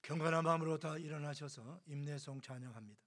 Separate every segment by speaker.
Speaker 1: 경건한 마음으로 다 일어나셔서 임내송 찬양합니다.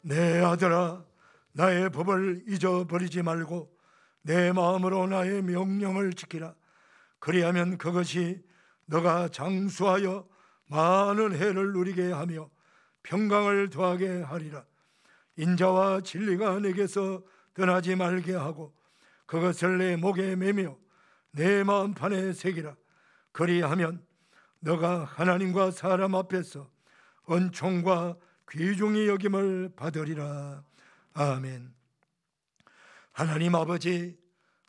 Speaker 1: 내 아들아, 나의 법을 잊어버리지 말고 내 마음으로 나의 명령을 지키라. 그리하면 그것이 너가 장수하여 많은 해를 누리게 하며 평강을 더하게 하리라. 인자와 진리가 내게서 떠나지 말게 하고 그것을 내 목에 매며 내 마음판에 새기라. 그리하면 너가 하나님과 사람 앞에서 은총과 귀중히 여김을 받으리라. 아멘. 하나님 아버지,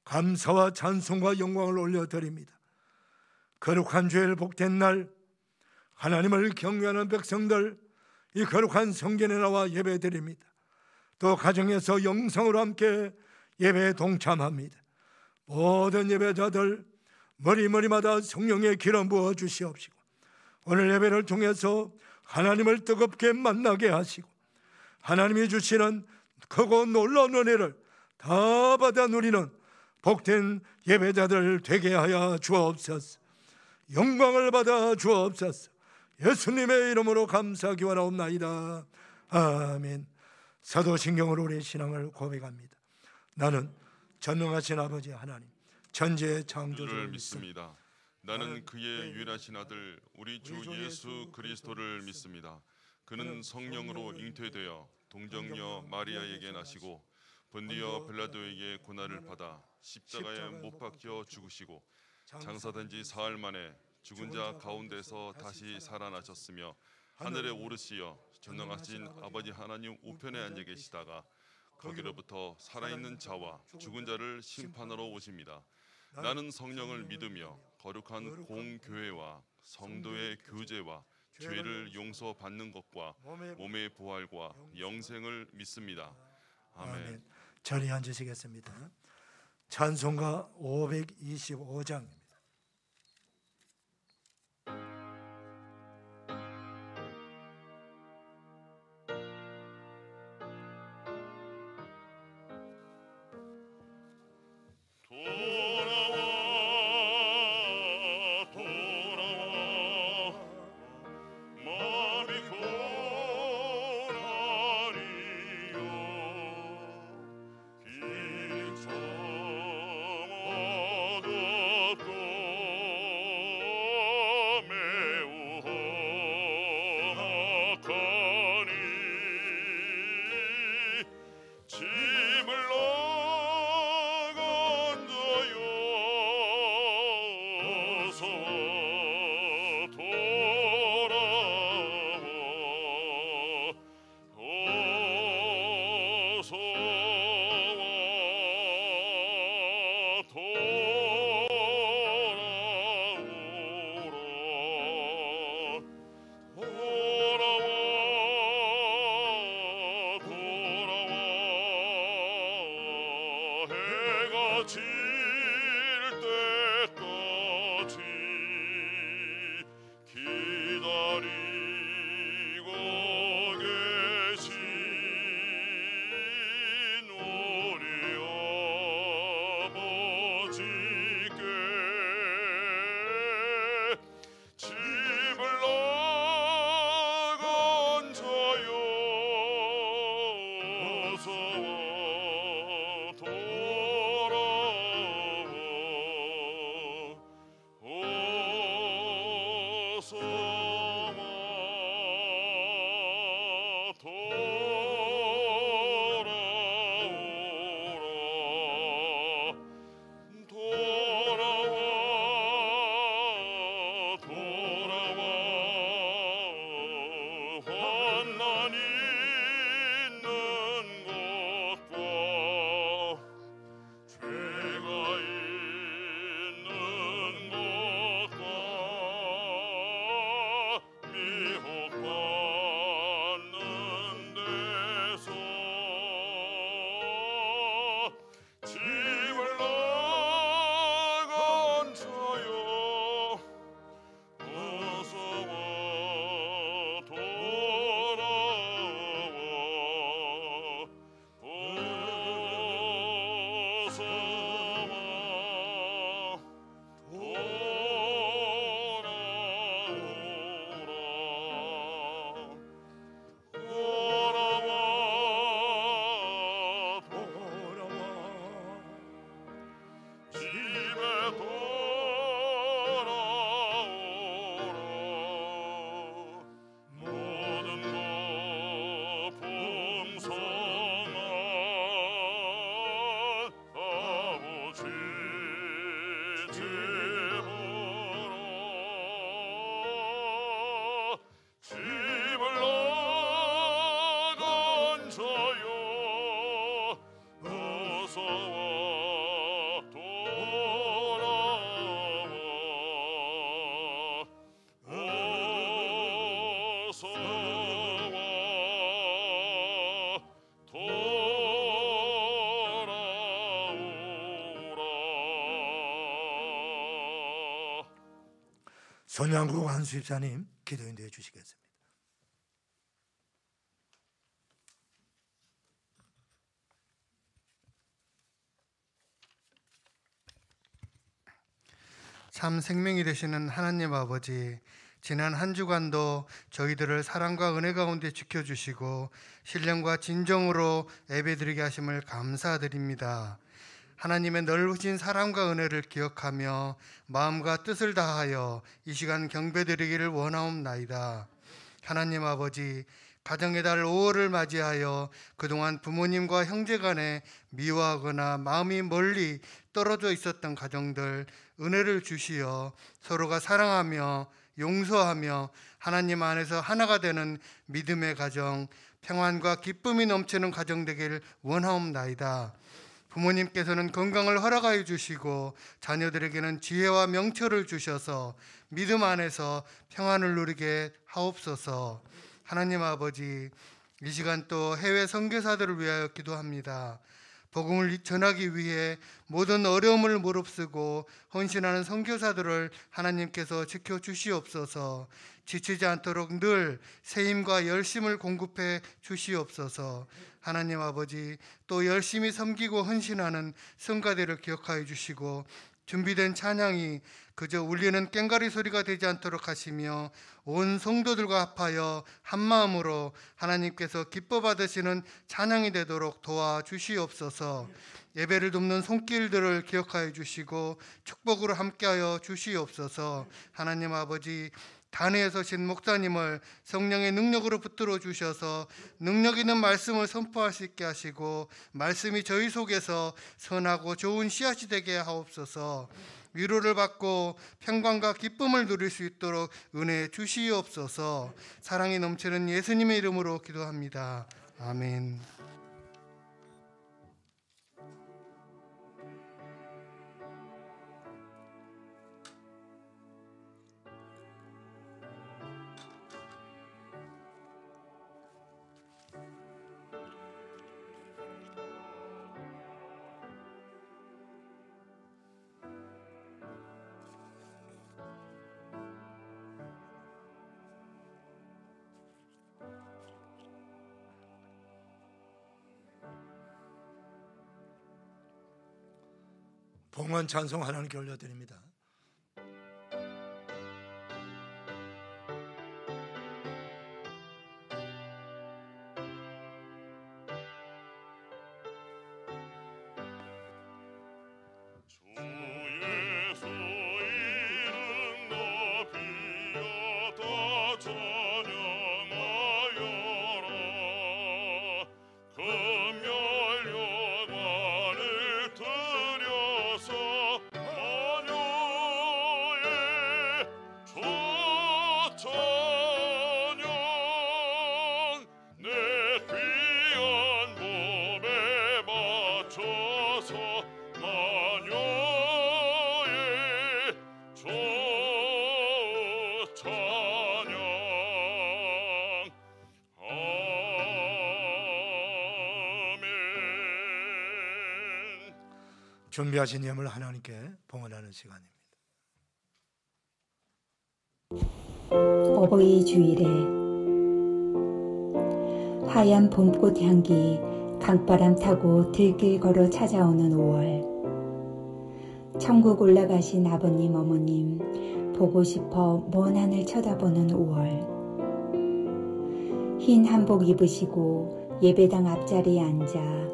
Speaker 1: 감사와 찬송과 영광을 올려드립니다. 거룩한 주일 복된 날, 하나님을 경외하는 백성들 이 거룩한 성전에 나와 예배드립니다. 또 가정에서 영상으로 함께 예배에 동참합니다. 모든 예배자들 머리마다 성령의 기름 부어 주시옵시고 오늘 예배를 통해서 하나님을 뜨겁게 만나게 하시고 하나님이 주시는 크고 놀라운 은혜를 다 받아 누리는 복된 예배자들 되게 하여 주옵소서. 영광을 받아 주옵소서. 예수님의 이름으로 감사하기 원하옵나이다. 아멘. 사도신경으로 우리의 신앙을 고백합니다. 나는 전능하신 아버지 하나님 천지의 창조주를 믿습니다.
Speaker 2: 나는 그의 유일하신 아들 우리 주 예수 그리스도를 믿습니다. 그는 성령으로 잉태되어 동정녀 마리아에게 나시고 본디어 빌라도에게 고난을 받아 십자가에 못 박혀 죽으시고 장사된 지 사흘 만에 죽은 자 가운데서 다시 살아나셨으며 하늘에 오르시어 전능하신 아버지 하나님 우편에 앉아 계시다가 거기로부터 살아있는 자와 죽은 자를 심판하러 오십니다. 나는 성령을 믿으며 거룩한 공교회와 성도의 교제와 죄를 용서받는 것과 몸의 부활과 영생을 믿습니다. 아멘.
Speaker 1: 자리에 앉으시겠습니다. 찬송가 525장입니다.
Speaker 2: 기다리고 계신 우리 아버지께 집을 나간 자여 어서와 돌아와 환난 있는 곳과 죄가 있는 곳과 미혹받는 데서 집을 나간 자여 어서와 집에 돌아오라 모든 것 풍성한 아버지 집으로 집을 나간 자여 어서와
Speaker 1: 손양국 한수집사님 기도 인도해 주시겠습니다.
Speaker 3: 참 생명이 되시는 하나님 아버지, 지난 한 주간도 저희들을 사랑과 은혜 가운데 지켜주시고 신령과 진정으로 예배드리게 하심을 감사드립니다. 하나님의 넓으신 사랑과 은혜를 기억하며 마음과 뜻을 다하여 이 시간 경배드리기를 원하옵나이다. 하나님 아버지, 가정의 달 5월을 맞이하여 그동안 부모님과 형제간에 미워하거나 마음이 멀리 떨어져 있었던 가정들 은혜를 주시어 서로가 사랑하며 용서하며 하나님 안에서 하나가 되는 믿음의 가정, 평안과 기쁨이 넘치는 가정 되기를 원하옵나이다. 부모님께서는 건강을 허락하여 주시고 자녀들에게는 지혜와 명철을 주셔서 믿음 안에서 평안을 누리게 하옵소서. 하나님 아버지, 이 시간 또 해외 선교사들을 위하여 기도합니다. 복음을 전하기 위해 모든 어려움을 무릅쓰고 헌신하는 선교사들을 하나님께서 지켜주시옵소서. 지치지 않도록 늘 새 힘과 열심을 공급해 주시옵소서. 하나님 아버지, 또 열심히 섬기고 헌신하는 성가대를 기억하여 주시고 준비된 찬양이 그저 울리는 꽹과리 소리가 되지 않도록 하시며 온 성도들과 합하여 한마음으로 하나님께서 기뻐 받으시는 찬양이 되도록 도와주시옵소서. 예배를 돕는 손길들을 기억하여 주시고 축복으로 함께하여 주시옵소서. 하나님 아버지, 단회에 서신 목사님을 성령의 능력으로 붙들어 주셔서 능력 있는 말씀을 선포할 수 있게 하시고 말씀이 저희 속에서 선하고 좋은 씨앗이 되게 하옵소서. 위로를 받고 평강과 기쁨을 누릴 수 있도록 은혜 주시옵소서. 사랑이 넘치는 예수님의 이름으로 기도합니다. 아멘.
Speaker 1: 봉헌 찬송 하나님께 올려드립니다. 준비하신 예물 하나님께 봉헌하는 시간입니다.
Speaker 4: 어버이 주일에 하얀 봄꽃 향기 강바람 타고 들길 걸어 찾아오는 5월, 천국 올라가신 아버님 어머님 보고 싶어 먼 하늘 쳐다보는 5월, 흰 한복 입으시고 예배당 앞자리에 앉아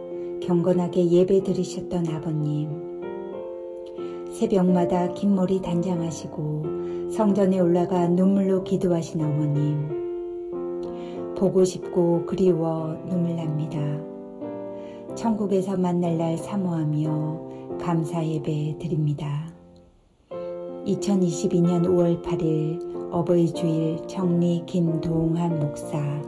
Speaker 4: 경건하게 예배 드리셨던 아버님, 새벽마다 긴 머리 단장하시고 성전에 올라가 눈물로 기도하신 어머님, 보고 싶고 그리워 눈물 납니다. 천국에서 만날 날 사모하며 감사 예배 드립니다. 2022년 5월 8일 어버이 주일 청리 김동한 목사.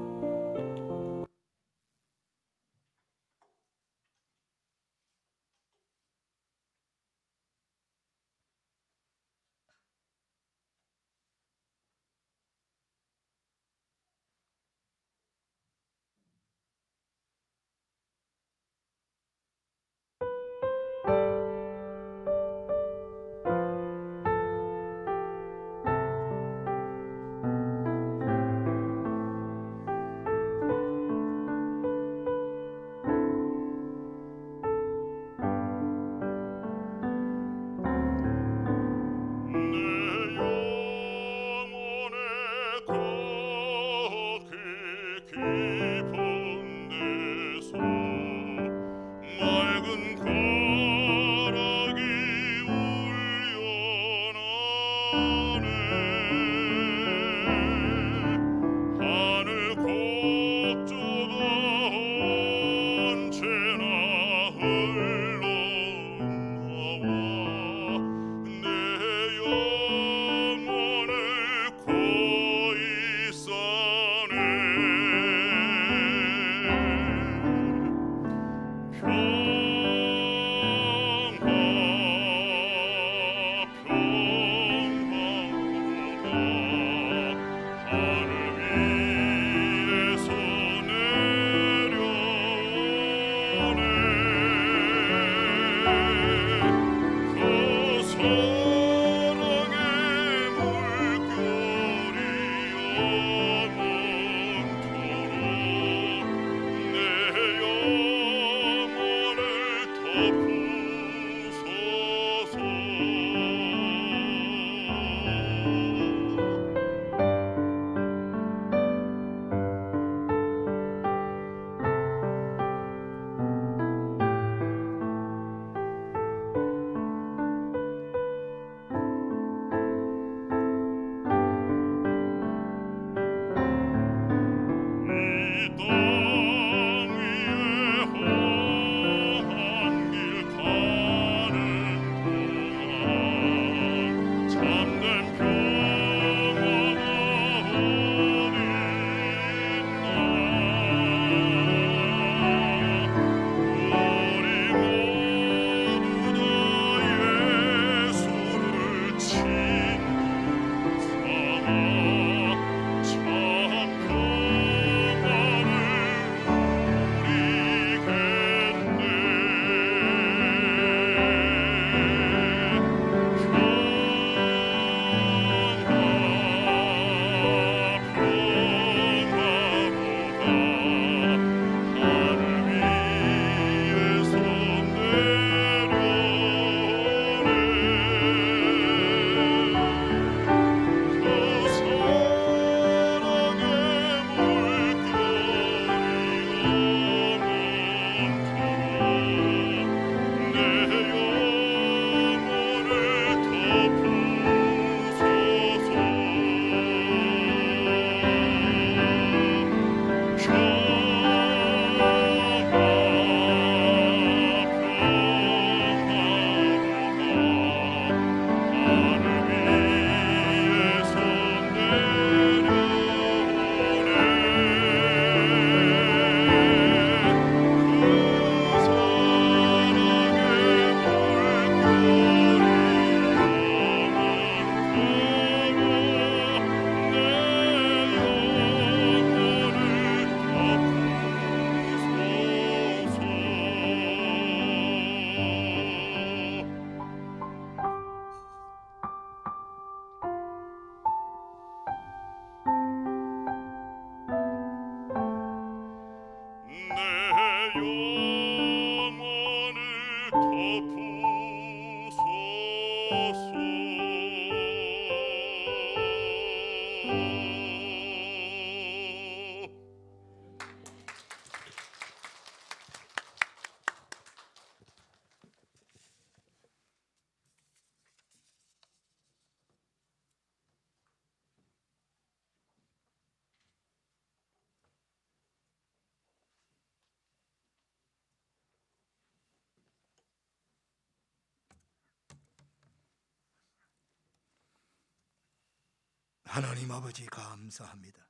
Speaker 1: 하나님 아버지 감사합니다.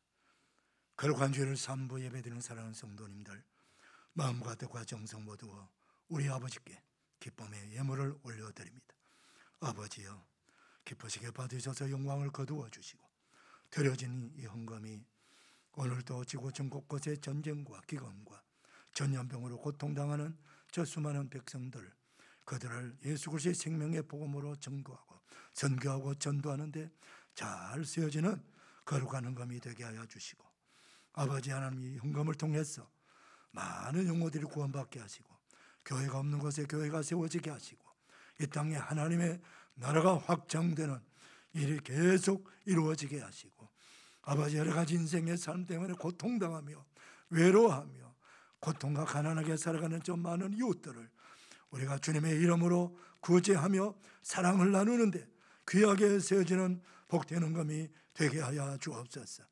Speaker 1: 거룩한 주일을 삼부 예배드리는 사랑하는 성도님들, 마음과 뜻과 정성 모두 우리 아버지께 기쁨의 예물을 올려드립니다. 아버지여, 기쁘시게 받으셔서 영광을 거두어 주시고 드려진 이 헌금이 오늘도 지구촌 곳곳의 전쟁과 기근과 전염병으로 고통당하는 저 수많은 백성들, 그들을 예수 그리스도의 생명의 복음으로 전도하고 선교하고 전도하는데 잘 쓰여지는 거룩한 헌금이 되게 하여 주시고, 아버지 하나님, 이 헌금을 통해서 많은 영혼들이 구원받게 하시고 교회가 없는 곳에 교회가 세워지게 하시고 이 땅에 하나님의 나라가 확장되는 일이 계속 이루어지게 하시고, 아버지 여러 가지 인생의 삶 때문에 고통당하며 외로워하며 고통과 가난하게 살아가는 저 많은 이웃들을 우리가 주님의 이름으로 구제하며 사랑을 나누는데 귀하게 세워지는 복된 헌금이 되게 하여 주옵소서.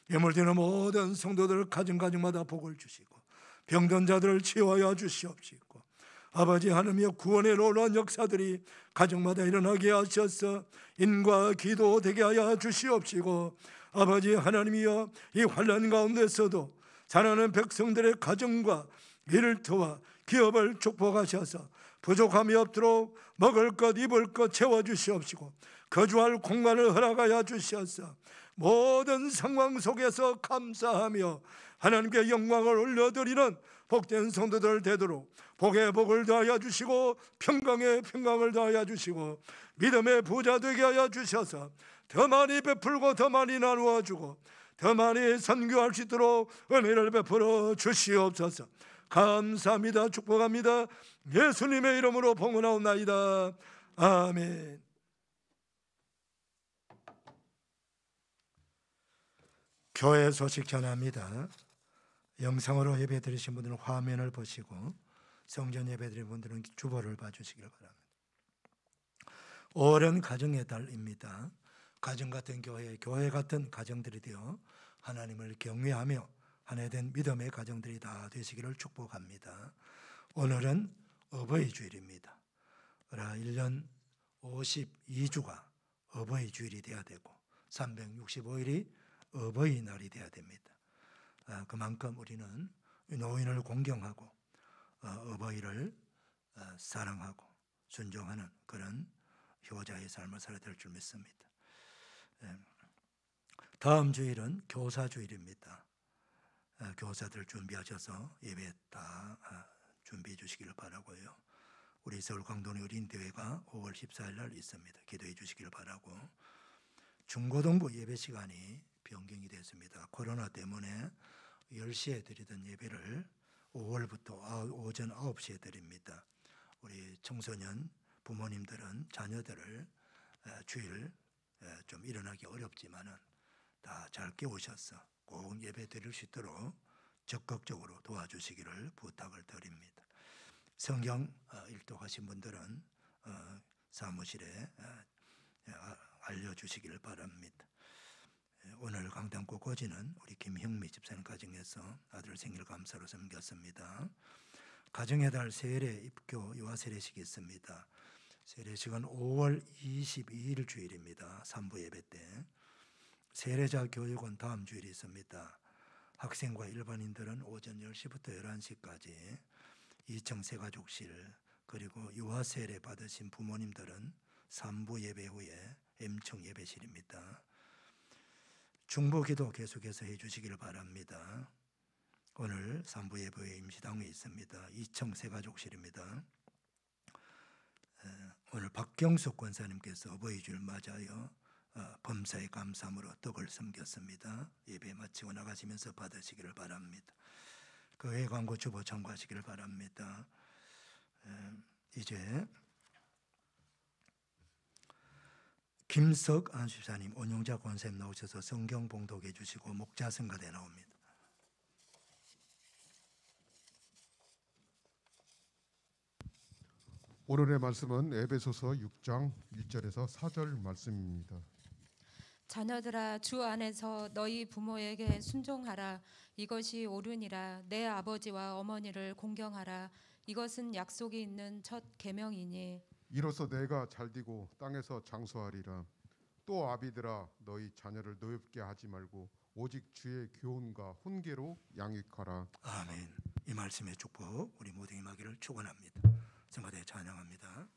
Speaker 1: 예물드리는 모든 성도들 가정마다 복을 주시고 병든 자들을 치유하여 주시옵시고, 아버지 하나님의 구원의 놀라운 역사들이 가정마다 일어나게 하셔서 인과 기도 되게 하여 주시옵시고, 아버지 하나님이여, 이 환난 가운데서도 자라는 백성들의 가정과 일터와 기업을 축복하셔서 부족함이 없도록 먹을 것 입을 것 채워주시옵시고 거주할 공간을 허락하여 주셔서 모든 상황 속에서 감사하며 하나님께 영광을 올려드리는 복된 성도들 되도록 복에 복을 더하여 주시고 평강에 평강을 더하여 주시고 믿음의 부자 되게 하여 주셔서 더 많이 베풀고 더 많이 나누어 주고 더 많이 선교할 수 있도록 은혜를 베풀어 주시옵소서. 감사합니다. 축복합니다. 예수님의 이름으로 봉헌하옵나이다. 아멘. 교회 소식 전합니다. 영상으로 예배 드리신 분들은 화면을 보시고 성전 예배 드리는 분들은 주보를 봐주시길 바랍니다. 5월은 가정의 달입니다. 가정 같은 교회, 교회 같은 가정들이 되어 하나님을 경외하며 한해된 믿음의 가정들이 다 되시기를 축복합니다. 오늘은 어버이 주일입니다. 1년 52주가 어버이 주일이 돼야 되고 365일이 어버이날이 돼야 됩니다. 그만큼 우리는 노인을 공경하고 어버이를 사랑하고 순종하는 그런 효자의 삶을 살아야 될 줄 믿습니다. 다음 주일은 교사주일입니다. 교사들 준비하셔서 예배 다 준비해 주시기를 바라고요. 우리 서울 강동리 어린이대회가 5월 14일 날 있습니다. 기도해 주시기를 바라고, 중고등부 예배 시간이 변경이 됐습니다. 코로나 때문에 10시에 드리던 예배를 5월부터 오전 9시에 드립니다. 우리 청소년 부모님들은 자녀들을 주일 좀 일어나기 어렵지만은 다 잘 깨우셔서 꼭 예배 드릴 수 있도록 적극적으로 도와주시기를 부탁을 드립니다. 성경 일독하신 분들은 사무실에 알려주시기를 바랍니다. 오늘 강단구 고지는 우리 김형미 집사님 가정에서 아들 생일 감사로 섬겼습니다. 가정의 달 세례 입교 유아 세례식이 있습니다. 세례식은 5월 22일 주일입니다. 3부 예배 때. 세례자 교육은 다음 주일이 있습니다. 학생과 일반인들은 오전 10시부터 11시까지 2층 세가족실, 그리고 유아 세례 받으신 부모님들은 3부 예배 후에 M층 예배실입니다. 중보기도 계속해서 해주시기를 바랍니다. 오늘 3부 예배 후에 임시당회 있습니다. 2층 세가족실입니다. 오늘 박경숙 권사님께서 어버이 주일 맞아요. 범사의 감사함으로 떡을 섬겼습니다. 예배 마치고 나가시면서 받으시기를 바랍니다. 그 외 광고 주보 참고하시기를 바랍니다. 이제 김석 집사님, 온용자 권사님 나오셔서 성경 봉독해 주시고 목자 성가대 나옵니다.
Speaker 5: 오늘의 말씀은 에베소서 6장 1절에서 4절 말씀입니다.
Speaker 6: 자녀들아, 주 안에서 너희 부모에게 순종하라. 이것이 옳으니라. 내 아버지와 어머니를 공경하라. 이것은 약속이 있는 첫 계명이니.
Speaker 5: 이로써 내가 잘되고 땅에서 장수하리라. 또 아비들아, 너희 자녀를 노엽게 하지 말고 오직 주의 교훈과 훈계로 양육하라.
Speaker 1: 아멘. 이 말씀의 축복 우리 모두 임하기를 축원합니다. 성가대 찬양합니다.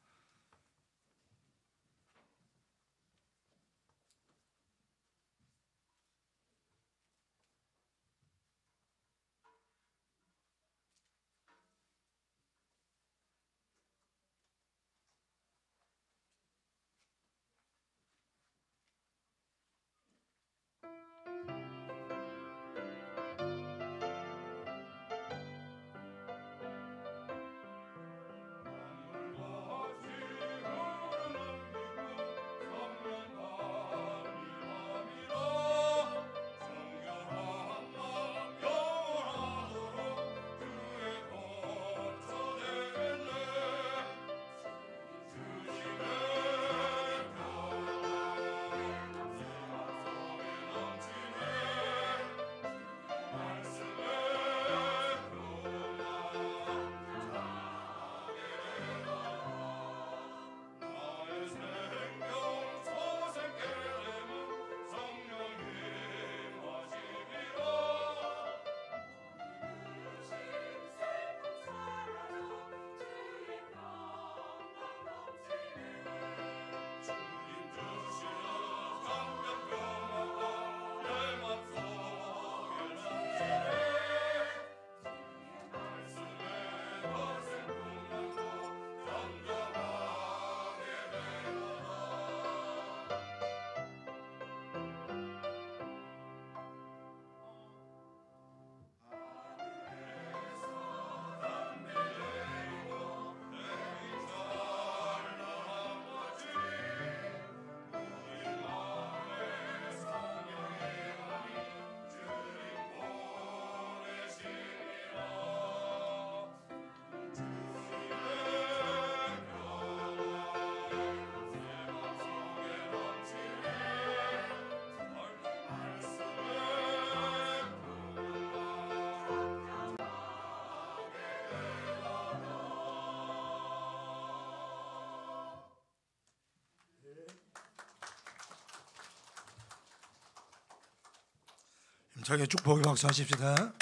Speaker 1: 힘차게 축복의 박수 하십시다.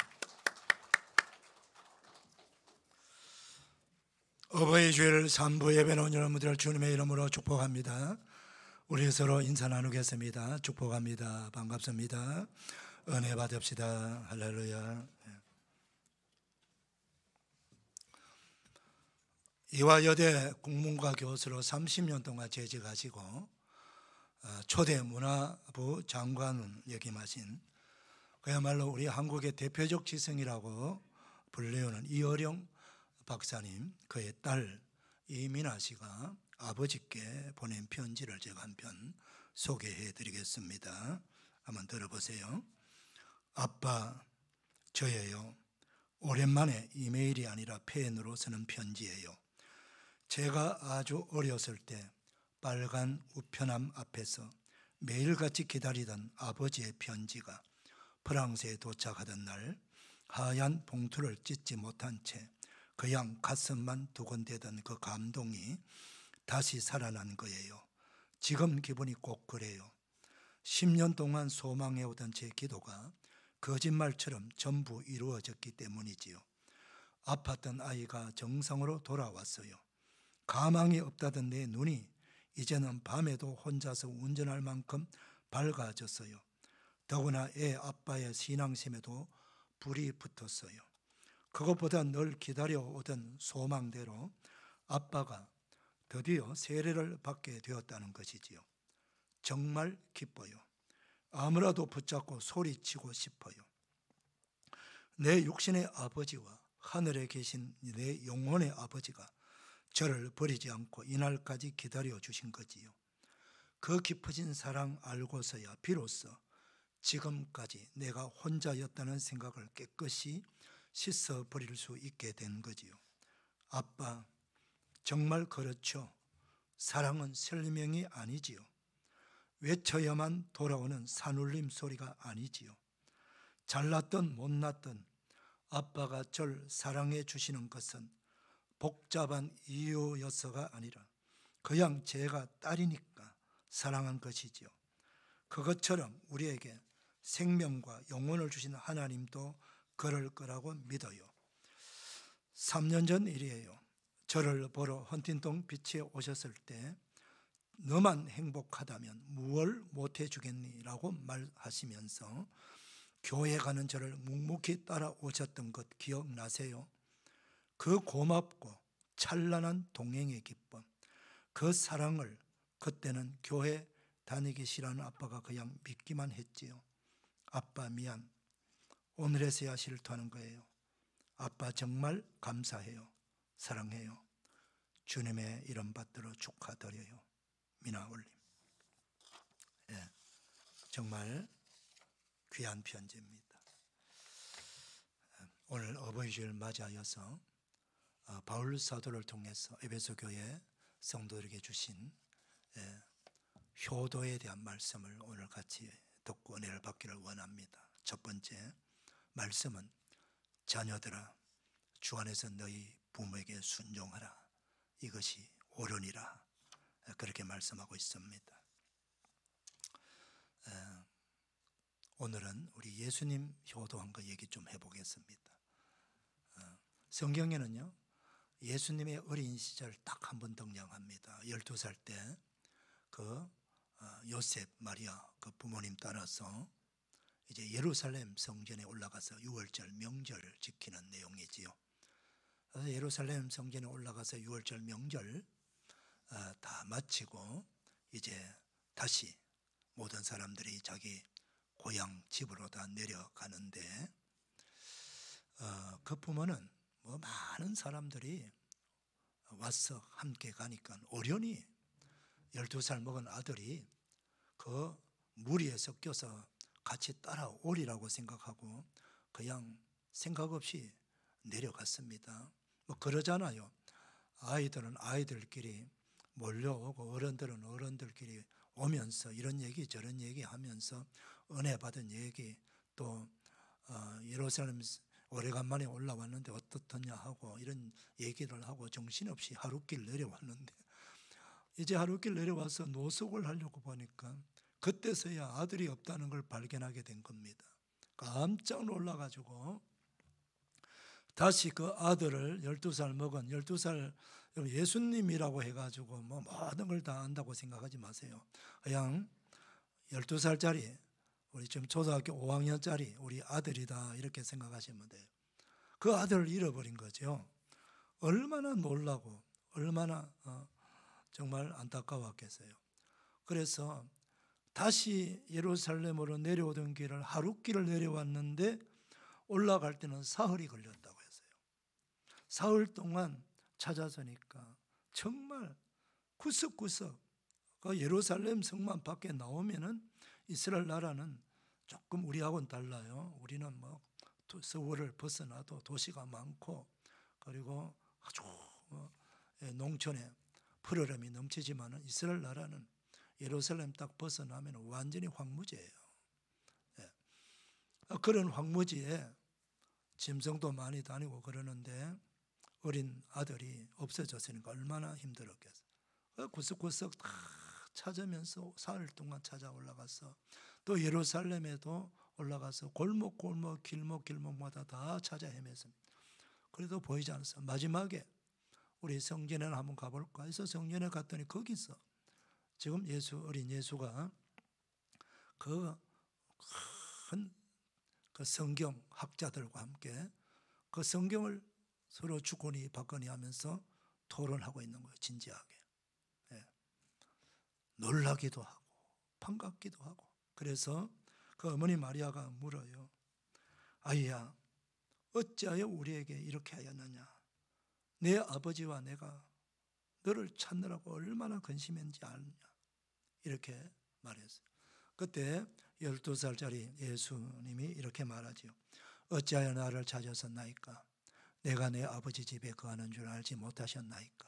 Speaker 1: 어버이 주일 3부 예배 나온 여러분들을 주님의 이름으로 축복합니다. 우리 서로 인사 나누겠습니다. 축복합니다. 반갑습니다. 은혜 받읍시다. 할렐루야. 이화여대 국문과 교수로 30년 동안 재직하시고 초대 문화부 장관을 역임하신 그야말로 우리 한국의 대표적 지성이라고 불리우는 이어령 박사님, 그의 딸 이민아 씨가 아버지께 보낸 편지를 제가 한 편 소개해 드리겠습니다. 한번 들어보세요. 아빠, 저예요. 오랜만에 이메일이 아니라 펜으로 쓰는 편지예요. 제가 아주 어렸을 때 빨간 우편함 앞에서 매일같이 기다리던 아버지의 편지가 프랑스에 도착하던 날 하얀 봉투를 찢지 못한 채 그냥 가슴만 두근대던 그 감동이 다시 살아난 거예요. 지금 기분이 꼭 그래요. 10년 동안 소망해오던 제 기도가 거짓말처럼 전부 이루어졌기 때문이지요. 아팠던 아이가 정상으로 돌아왔어요. 가망이 없다던 내 눈이 이제는 밤에도 혼자서 운전할 만큼 밝아졌어요. 더구나 애 아빠의 신앙심에도 불이 붙었어요. 그것보다 늘 기다려오던 소망대로 아빠가 드디어 세례를 받게 되었다는 것이지요. 정말 기뻐요. 아무라도 붙잡고 소리치고 싶어요. 내 육신의 아버지와 하늘에 계신 내 영혼의 아버지가 저를 버리지 않고 이날까지 기다려 주신 거지요. 그 깊어진 사랑 알고서야 비로소 지금까지 내가 혼자였다는 생각을 깨끗이 씻어버릴 수 있게 된 거지요. 아빠, 정말 그렇죠. 사랑은 설명이 아니지요. 외쳐야만 돌아오는 산울림 소리가 아니지요. 잘났든 못났든 아빠가 절 사랑해 주시는 것은 복잡한 이유여서가 아니라 그냥 제가 딸이니까 사랑한 것이지요. 그것처럼 우리에게 생명과 영혼을 주신 하나님도 그럴 거라고 믿어요. 3년 전 일이에요. 저를 보러 헌팅턴 비치에 오셨을 때 너만 행복하다면 무얼 못해 주겠니? 라고 말하시면서 교회 가는 저를 묵묵히 따라오셨던 것 기억나세요? 그 고맙고 찬란한 동행의 기쁨, 그 사랑을 그때는 교회 다니기 싫어하는 아빠가 그냥 믿기만 했지요. 아빠 미안, 오늘에서야 실토하는 거예요. 아빠 정말 감사해요. 사랑해요. 주님의 이름 받들어 축하드려요. 미나 올림. 예, 정말 귀한 편지입니다. 오늘 어버이주일 맞이하여서 바울 사도를 통해서 에베소 교회 성도들에게 주신 효도에 대한 말씀을 오늘 같이 듣고 은혜를 받기를 원합니다. 첫 번째 말씀은 자녀들아 주 안에서 너희 부모에게 순종하라. 이것이 옳으니라. 그렇게 말씀하고 있습니다. 오늘은 우리 예수님 효도한 거 얘기 좀 해보겠습니다. 성경에는요 예수님의 어린 시절 딱 한 번 등장합니다. 12살 때 그 요셉, 마리아 그 부모님 따라서 이제 예루살렘 성전에 올라가서 6월절 명절 지키는 내용이지요. 예루살렘 성전에 올라가서 6월절 명절 다 마치고 이제 다시 모든 사람들이 자기 고향 집으로 다 내려가는데 그 부모는 뭐 많은 사람들이 와서 함께 가니까 어련히 12살 먹은 아들이 그 무리에 섞여서 같이 따라오리라고 생각하고 그냥 생각 없이 내려갔습니다. 뭐 그러잖아요. 아이들은 아이들끼리 몰려오고 어른들은 어른들끼리 오면서 이런 얘기 저런 얘기 하면서 은혜 받은 얘기 또 예루살렘 오래간만에 올라왔는데 어떻더냐 하고 이런 얘기를 하고 정신없이 하룻길 내려왔는데 이제 하룻길 내려와서 노숙을 하려고 보니까 그때서야 아들이 없다는 걸 발견하게 된 겁니다. 깜짝 놀라가지고 다시 그 아들을 12살 먹은 12살 예수님이라고 해가지고 뭐 모든 걸 다 안다고 생각하지 마세요. 그냥 12살짜리 우리 지금 초등학교 5학년짜리 우리 아들이다 이렇게 생각하시면 돼요. 그 아들을 잃어버린 거죠. 얼마나 놀라고 얼마나 정말 안타까웠겠어요. 그래서 다시 예루살렘으로 내려오던 길을 하룻길을 내려왔는데 올라갈 때는 사흘이 걸렸다고 했어요. 사흘 동안 찾아서니까 정말 구석구석 그 예루살렘 성만 밖에 나오면은 이스라엘 나라는 조금 우리하고는 달라요. 우리는 뭐 서울을 벗어나도 도시가 많고 그리고 아주 농촌에 푸르름이 넘치지만은 이스라엘 나라는 예루살렘 딱 벗어나면 완전히 황무지예요. 그런 황무지에 짐승도 많이 다니고 그러는데 어린 아들이 없어졌으니까 얼마나 힘들었겠어요. 구석구석 다 찾으면서 사흘 동안 찾아 올라가서 또 예루살렘에도 올라가서 골목골목 길목길목마다 다 찾아 헤맸습니다. 그래도 보이지 않았어요. 마지막에 우리 성전에 한번 가볼까 해서 성전에 갔더니 거기서 지금 어린 예수가 그 큰 그 성경 학자들과 함께 그 성경을 서로 주거니 받거니 하면서 토론하고 있는 거예요. 진지하게. 놀라기도 하고 반갑기도 하고. 그래서 그 어머니 마리아가 물어요. 아이야 어찌하여 우리에게 이렇게 하였느냐. 내 아버지와 내가 너를 찾느라고 얼마나 근심했는지 아느냐. 이렇게 말했어요. 그때 12살짜리 예수님이 이렇게 말하지요. 어찌하여 나를 찾으셨나이까? 내가 내 아버지 집에 거하는 줄 알지 못하셨나이까?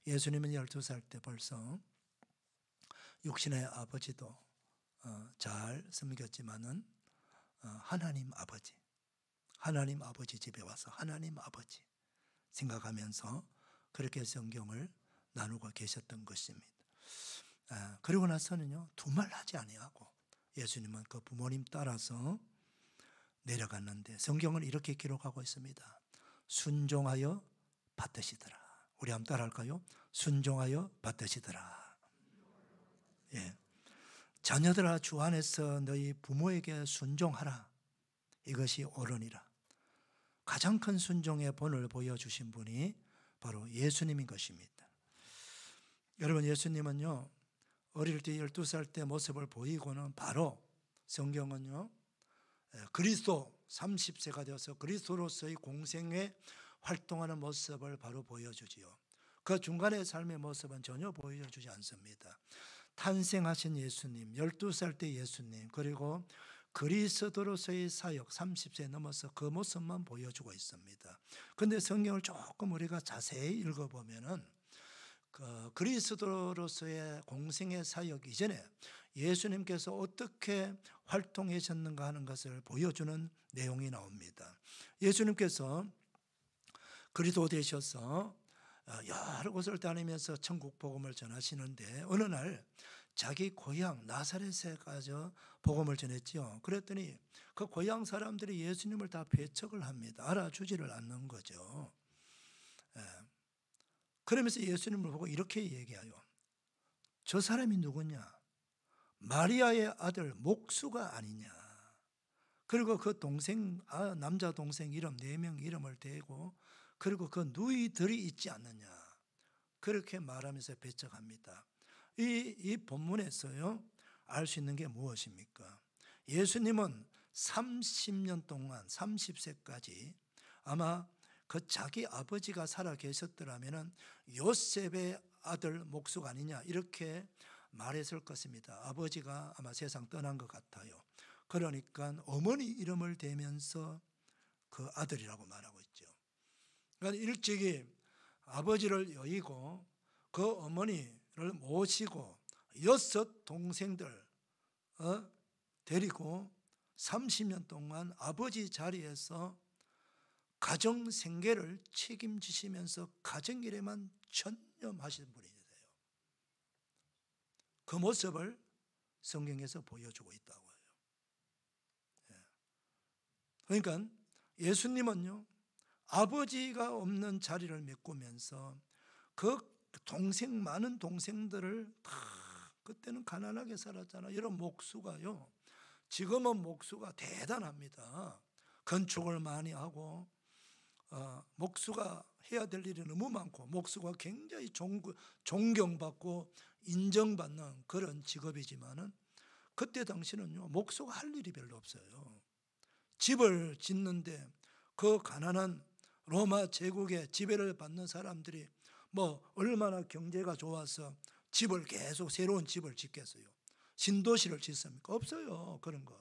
Speaker 1: 예수님은 12살 때 벌써 육신의 아버지도 잘 섬겼지만은 하나님 아버지 집에 와서 하나님 아버지 생각하면서 그렇게 성경을 나누고 계셨던 것입니다. 그리고 나서는요, 두말하지 아니하고 예수님은 그 부모님 따라서 내려갔는데 성경은 이렇게 기록하고 있습니다. 순종하여 받으시더라. 우리 한번 따라할까요? 순종하여 받으시더라. 예. 자녀들아, 주 안에서 너희 부모에게 순종하라. 이것이 옳으니라. 가장 큰 순종의 본을 보여주신 분이 바로 예수님인 것입니다. 여러분, 예수님은요, 어릴 때 12살 때 모습을 보이고는 바로 성경은요, 그리스도 30세가 되어서 그리스도로서의 공생에 활동하는 모습을 바로 보여주지요. 그 중간의 삶의 모습은 전혀 보여주지 않습니다. 탄생하신 예수님, 12살 때 예수님, 그리고 그리스도로서의 사역 30세 넘어서 그 모습만 보여주고 있습니다. 그런데 성경을 조금 우리가 자세히 읽어보면은 그리스도로서의 공생의 사역 이전에 예수님께서 어떻게 활동하셨는가 하는 것을 보여주는 내용이 나옵니다. 예수님께서 그리스도 되셔서 여러 곳을 다니면서 천국 복음을 전하시는데 어느 날 자기 고향 나사렛에 가서 복음을 전했죠. 그랬더니 그 고향 사람들이 예수님을 다 배척을 합니다. 알아주지를 않는 거죠. 그러면서 예수님을 보고 이렇게 얘기해요. 저 사람이 누구냐? 마리아의 아들 목수가 아니냐? 그리고 그 동생, 남자 동생 이름 4명 이름을 대고 그리고 그 누이들이 있지 않느냐? 그렇게 말하면서 배척합니다. 이 본문에서요, 알 수 있는 게 무엇입니까? 예수님은 30년 동안 30세까지 아마 그 자기 아버지가 살아 계셨더라면 요셉의 아들 목수가 아니냐 이렇게 말했을 것입니다. 아버지가 아마 세상 떠난 것 같아요. 그러니까 어머니 이름을 대면서 그 아들이라고 말하고 있죠. 그러니까 일찍이 아버지를 여의고 그 어머니를 모시고 6 동생들 데리고 30년 동안 아버지 자리에서 가정 생계를 책임지시면서 가정일에만 전념하신 분이 되세요. 그 모습을 성경에서 보여주고 있다고 해요. 그러니까 예수님은요, 아버지가 없는 자리를 메꾸면서 그 많은 동생들을 다 그때는 가난하게 살았잖아요. 이런 목수가요, 지금은 목수가 대단합니다. 건축을 많이 하고 목수가 해야 될 일이 너무 많고 목수가 굉장히 존경받고 인정받는 그런 직업이지만은 그때 당시는요, 목수가 할 일이 별로 없어요. 집을 짓는데 그 가난한 로마 제국의 지배를 받는 사람들이 뭐 얼마나 경제가 좋아서 집을 계속 새로운 집을 짓겠어요? 신도시를 짓습니까? 없어요. 그런 거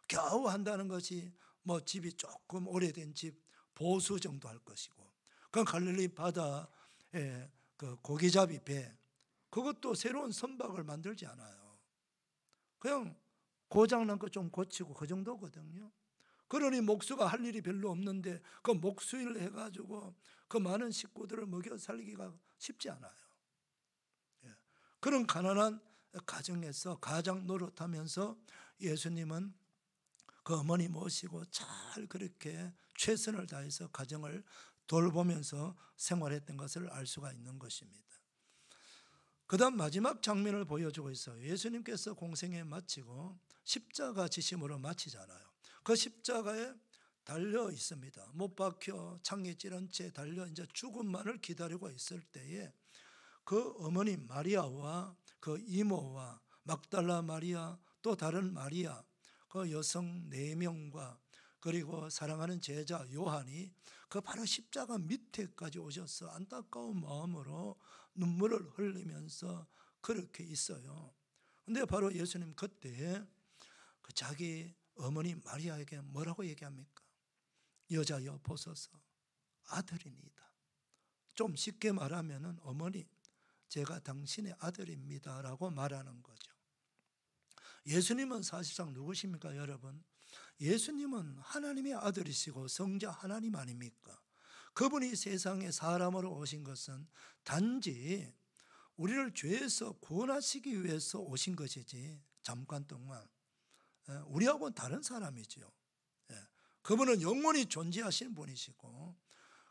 Speaker 1: 겨우 한다는 것이 뭐 집이 조금 오래된 집 보수 정도 할 것이고, 그 갈릴리 바다에 그 고기잡이 배 그것도 새로운 선박을 만들지 않아요. 그냥 고장난 거 좀 고치고 그 정도거든요. 그러니 목수가 할 일이 별로 없는데 그 목수일 해가지고 그 많은 식구들을 먹여 살리기가 쉽지 않아요. 그런 가난한 가정에서 가장 노릇하면서 예수님은 그 어머니 모시고 잘 그렇게 최선을 다해서 가정을 돌보면서 생활했던 것을 알 수가 있는 것입니다. 그 다음 마지막 장면을 보여주고 있어요. 예수님께서 공생애 마치고 십자가 지심으로 마치잖아요. 그 십자가에 달려 있습니다. 못 박혀 창에 찌른 채 달려 이제 죽음만을 기다리고 있을 때에 그 어머니 마리아와 그 이모와 막달라 마리아 또 다른 마리아 그 여성 4명과 그리고 사랑하는 제자 요한이 그 바로 십자가 밑에까지 오셔서 안타까운 마음으로 눈물을 흘리면서 그렇게 있어요. 근데 바로 예수님 그때 그 자기 어머니 마리아에게 뭐라고 얘기합니까? 여자여 보소서 아들이니이다. 좀 쉽게 말하면은 어머니 제가 당신의 아들입니다라고 말하는 거죠. 예수님은 사실상 누구십니까, 여러분? 예수님은 하나님의 아들이시고 성자 하나님 아닙니까? 그분이 세상에 사람으로 오신 것은 단지 우리를 죄에서 구원하시기 위해서 오신 것이지, 잠깐 동안 우리하고는 다른 사람이죠. 그분은 영원히 존재하시는 분이시고,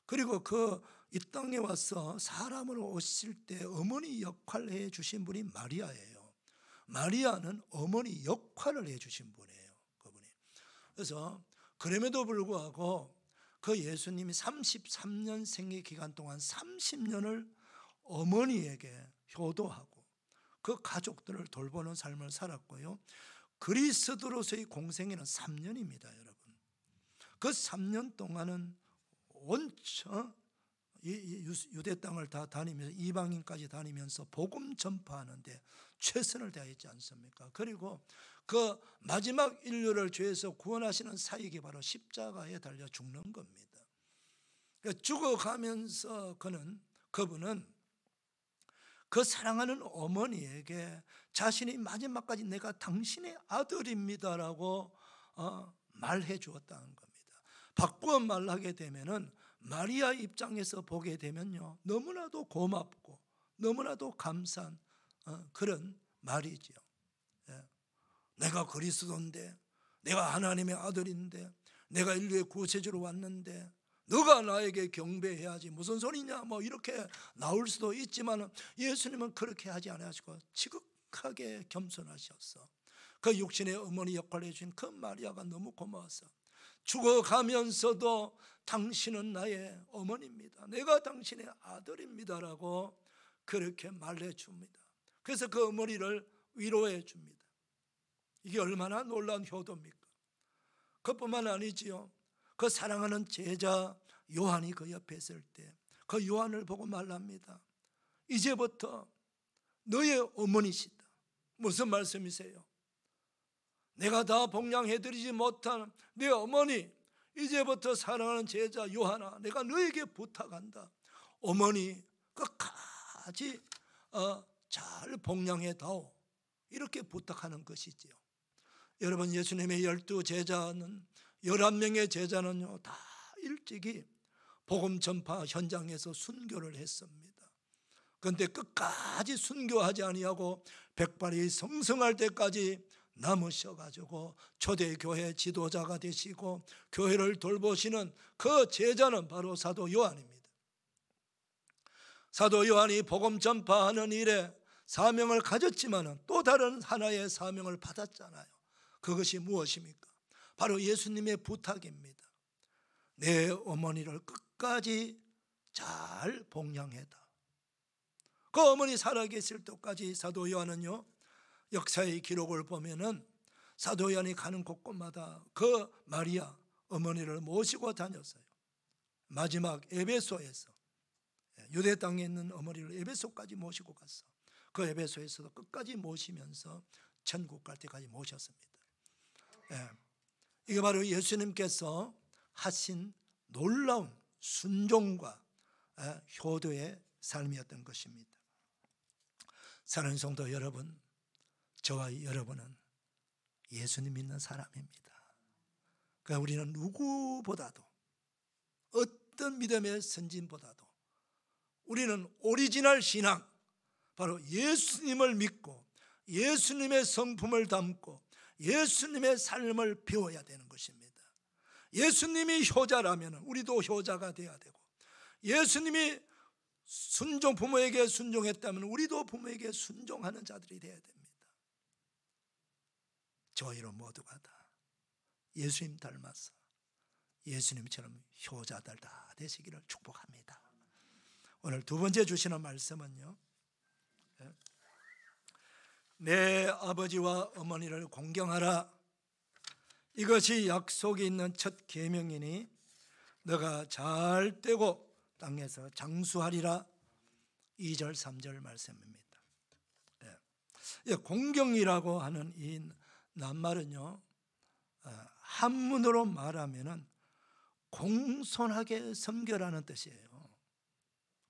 Speaker 1: 그리고 이 땅에 와서 사람으로 오실 때 어머니 역할을 해주신 분이 마리아예요. 마리아는 어머니 역할을 해주신 분이에요, 그분이. 그래서 그럼에도 불구하고 그 예수님이 33년 생애 기간 동안 30년을 어머니에게 효도하고 그 가족들을 돌보는 삶을 살았고요. 그리스도로서의 공생애는 3년입니다, 여러분. 그 3년 동안은 온천 유대 땅을 다 다니면서 이방인까지 다니면서 복음 전파하는데 최선을 다했지 않습니까? 그리고 그 마지막 인류를 죄에서 구원하시는 사역이 바로 십자가에 달려 죽는 겁니다. 죽어가면서 그분은 그 사랑하는 어머니에게 자신이 마지막까지 내가 당신의 아들입니다라고 말해 주었다는 겁니다. 바꾸어 말하게 되면은 마리아 입장에서 보게 되면요, 너무나도 고맙고 너무나도 감사한 그런 말이죠. 내가 그리스도인데, 내가 하나님의 아들인데, 내가 인류의 구세주로 왔는데 너가 나에게 경배해야지 무슨 소리냐, 뭐 이렇게 나올 수도 있지만 예수님은 그렇게 하지 않으시고 지극하게 겸손하셨어. 그 육신의 어머니 역할을 해준 그 마리아가 너무 고마워서 죽어가면서도 당신은 나의 어머니입니다, 내가 당신의 아들입니다라고 그렇게 말해줍니다. 그래서 그 어머니를 위로해 줍니다. 이게 얼마나 놀라운 효도입니까? 그뿐만 아니지요. 그 사랑하는 제자 요한이 그 옆에 있을 때 그 요한을 보고 말합니다. 이제부터 너의 어머니시다. 무슨 말씀이세요? 내가 다 복양해드리지 못한 내 어머니, 이제부터 사랑하는 제자 요한아, 내가 너에게 부탁한다. 어머니 끝까지 잘 복양해다오, 이렇게 부탁하는 것이지요. 여러분, 예수님의 12제자는 11명의 제자는요 다 일찍이 복음 전파 현장에서 순교를 했습니다. 그런데 끝까지 순교하지 아니하고 백발이 성성할 때까지 남으셔가지고 초대교회 지도자가 되시고 교회를 돌보시는 그 제자는 바로 사도 요한입니다. 사도 요한이 복음 전파하는 일에 사명을 가졌지만 또 다른 하나의 사명을 받았잖아요. 그것이 무엇입니까? 바로 예수님의 부탁입니다. 내 어머니를 끝까지 잘 복양해다. 그 어머니 살아계실 때까지 사도 요한은요, 역사의 기록을 보면은 사도 요한이 가는 곳곳마다 그 마리아 어머니를 모시고 다녔어요. 마지막 에베소에서, 유대 땅에 있는 어머니를 에베소까지 모시고 갔어. 그 에베소에서도 끝까지 모시면서 천국 갈 때까지 모셨습니다. 이게 바로 예수님께서 하신 놀라운 순종과 효도의 삶이었던 것입니다. 사랑하는 성도 여러분, 저와 여러분은 예수님 믿는 사람입니다. 그러니까 우리는 누구보다도, 어떤 믿음의 선진보다도 우리는 오리지널 신앙, 바로 예수님을 믿고 예수님의 성품을 담고 예수님의 삶을 배워야 되는 것입니다. 예수님이 효자라면 우리도 효자가 되어야 되고, 예수님이 부모에게 순종했다면 우리도 부모에게 순종하는 자들이 되어야 됩니다. 저희로 모두가 다 예수님 닮아서 예수님처럼 효자들 다 되시기를 축복합니다. 오늘 두 번째 주시는 말씀은요, 내 아버지와 어머니를 공경하라. 이것이 약속이 있는 첫 계명이니 너가 잘 되고 땅에서 장수하리라. 2절 3절 말씀입니다. 공경이라고 하는 이 낱말은요, 한문으로 말하면은 공손하게 섬겨라는 뜻이에요.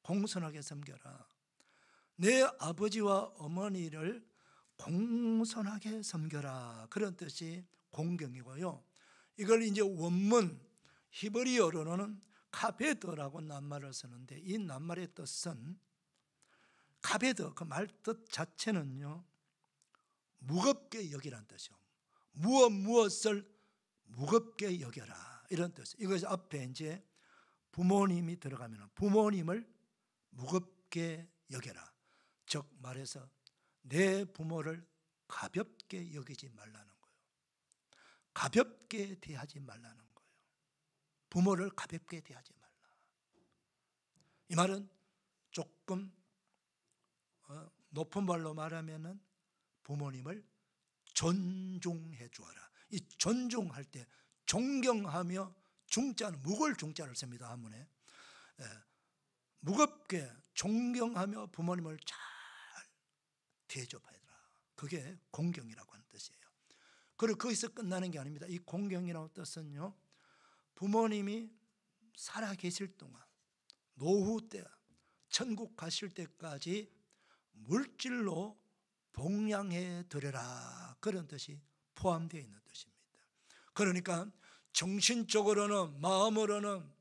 Speaker 1: 공손하게 섬겨라. 내 아버지와 어머니를 공손하게 섬겨라, 그런 뜻이 공경이고요. 이걸 이제 원문 히브리어로는 카베드라고 낱말을 쓰는데, 이 낱말의 뜻은, 카베드 그 말 뜻 자체는요, 무겁게 여기라는 뜻이요. 무엇을 무겁게 여겨라, 이런 뜻. 이것이 앞에 이제 부모님이 들어가면 부모님을 무겁게 여겨라. 즉 말해서 내 부모를 가볍게 여기지 말라는 거예요. 가볍게 대하지 말라는 거예요. 부모를 가볍게 대하지 말라. 이 말은 조금 높은 말로 말하면은 부모님을 존중해 주어라. 이 존중할 때 존경하며, 중자는 묵을 중자를 씁니다, 한문에. 무겁게 존경하며 부모님을 잘 대접해라. 그게 공경이라고 하는 뜻이에요. 그리고 거기서 끝나는 게 아닙니다. 이 공경이라는 뜻은요, 부모님이 살아계실 동안, 노후 때, 천국 가실 때까지 물질로 봉양해 드려라, 그런 뜻이 포함되어 있는 뜻입니다. 그러니까 정신적으로는, 마음으로는,